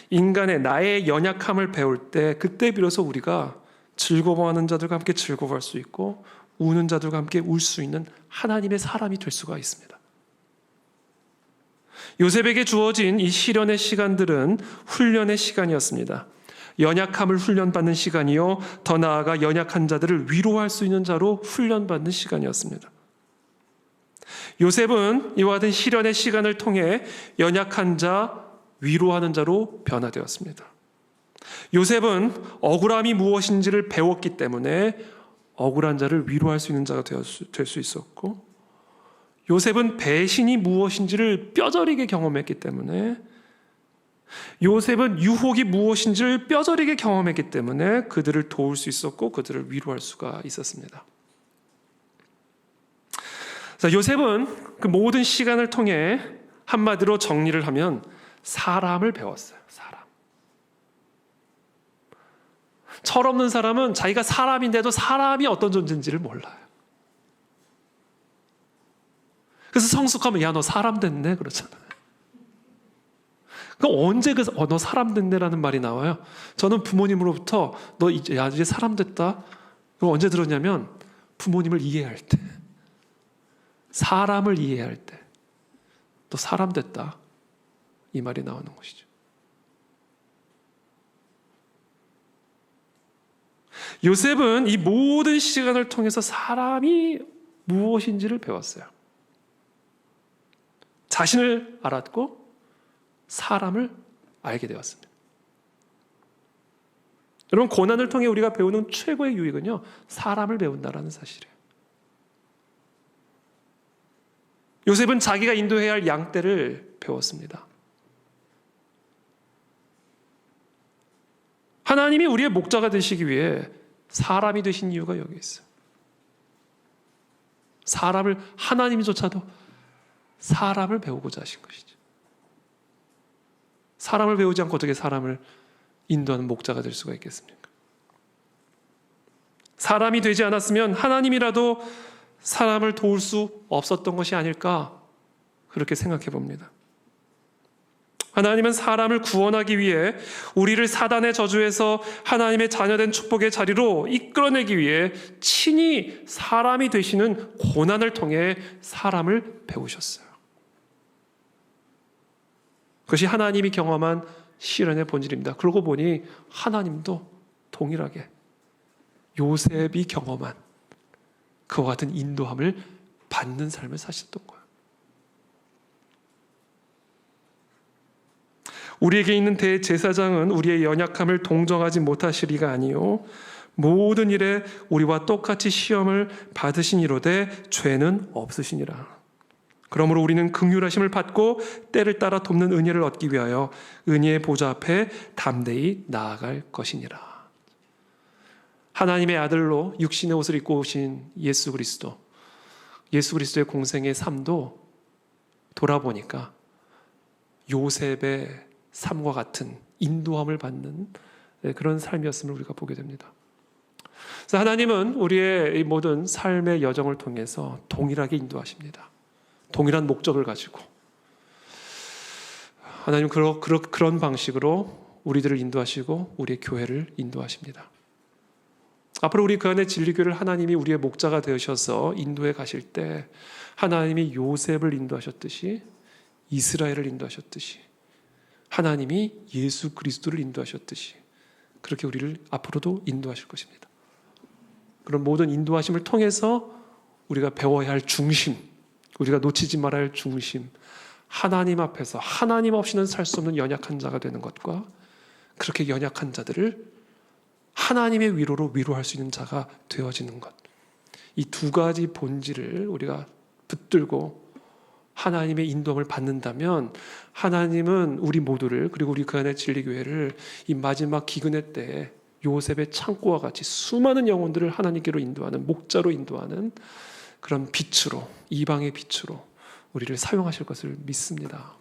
인간의 나의 연약함을 배울 때 그때 비로소 우리가 즐거워하는 자들과 함께 즐거워할 수 있고 우는 자들과 함께 울 수 있는 하나님의 사람이 될 수가 있습니다. 요셉에게 주어진 이 시련의 시간들은 훈련의 시간이었습니다. 연약함을 훈련받는 시간이요, 더 나아가 연약한 자들을 위로할 수 있는 자로 훈련받는 시간이었습니다. 요셉은 이와 같은 시련의 시간을 통해 연약한 자, 위로하는 자로 변화되었습니다. 요셉은 억울함이 무엇인지를 배웠기 때문에 억울한 자를 위로할 수 있는 자가 될 수 있었고, 요셉은 배신이 무엇인지를 뼈저리게 경험했기 때문에, 요셉은 유혹이 무엇인지를 뼈저리게 경험했기 때문에 그들을 도울 수 있었고 그들을 위로할 수가 있었습니다. 자, 요셉은 그 모든 시간을 통해 한마디로 정리를 하면 사람을 배웠어요. 사람. 철없는 사람은 자기가 사람인데도 사람이 어떤 존재인지를 몰라요. 그래서 성숙하면 야, 너 사람 됐네 그러잖아요. 언제 너 사람 됐네라는 말이 나와요? 저는 부모님으로부터 너 이제 사람 됐다. 그거 언제 들었냐면 부모님을 이해할 때, 사람을 이해할 때, 너 사람 됐다. 이 말이 나오는 것이죠. 요셉은 이 모든 시간을 통해서 사람이 무엇인지를 배웠어요. 자신을 알았고 사람을 알게 되었습니다. 여러분, 고난을 통해 우리가 배우는 최고의 유익은요, 사람을 배운다라는 사실이에요. 요셉은 자기가 인도해야 할 양떼를 배웠습니다. 하나님이 우리의 목자가 되시기 위해 사람이 되신 이유가 여기 있어요. 하나님조차도 사람을 배우고자 하신 것이죠. 사람을 배우지 않고 어떻게 사람을 인도하는 목자가 될 수가 있겠습니까? 사람이 되지 않았으면 하나님이라도 사람을 도울 수 없었던 것이 아닐까, 그렇게 생각해 봅니다. 하나님은 사람을 구원하기 위해 우리를 사단의 저주에서 하나님의 자녀된 축복의 자리로 이끌어내기 위해 친히 사람이 되시는 고난을 통해 사람을 배우셨어요. 그것이 하나님이 경험한 시련의 본질입니다. 그러고 보니 하나님도 동일하게 요셉이 경험한 그와 같은 인도함을 받는 삶을 사셨던 거예요. 우리에게 있는 대제사장은 우리의 연약함을 동정하지 못하시리가 아니요 모든 일에 우리와 똑같이 시험을 받으신 이로되 죄는 없으시니라. 그러므로 우리는 긍휼하심을 받고 때를 따라 돕는 은혜를 얻기 위하여 은혜의 보좌 앞에 담대히 나아갈 것이니라. 하나님의 아들로 육신의 옷을 입고 오신 예수 그리스도의 공생의 삶도 돌아보니까 요셉의 삶과 같은 인도함을 받는 그런 삶이었음을 우리가 보게 됩니다. 그래서 하나님은 우리의 이 모든 삶의 여정을 통해서 동일하게 인도하십니다. 동일한 목적을 가지고 하나님은 그런 방식으로 우리들을 인도하시고 우리의 교회를 인도하십니다. 앞으로 우리 그 안에 진리교회를 하나님이 우리의 목자가 되셔서 인도해 가실 때 하나님이 요셉을 인도하셨듯이 이스라엘을 인도하셨듯이 하나님이 예수 그리스도를 인도하셨듯이 그렇게 우리를 앞으로도 인도하실 것입니다. 그런 모든 인도하심을 통해서 우리가 배워야 할 중심, 우리가 놓치지 말아야 할 중심, 하나님 앞에서 하나님 없이는 살 수 없는 연약한 자가 되는 것과 그렇게 연약한 자들을 하나님의 위로로 위로할 수 있는 자가 되어지는 것, 이 두 가지 본질을 우리가 붙들고 하나님의 인도함을 받는다면 하나님은 우리 모두를, 그리고 우리 그 안의 진리교회를 이 마지막 기근의 때에 요셉의 창고와 같이 수많은 영혼들을 하나님께로 인도하는, 목자로 인도하는 그런 빛으로, 이방의 빛으로 우리를 사용하실 것을 믿습니다.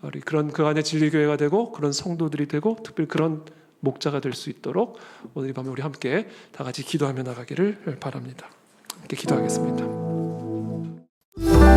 우리 그런 그 안에 진리교회가 되고 그런 성도들이 되고 특별히 그런 목자가 될 수 있도록 오늘 이 밤에 우리 함께 다 같이 기도하며 나가기를 바랍니다. 함께 기도하겠습니다.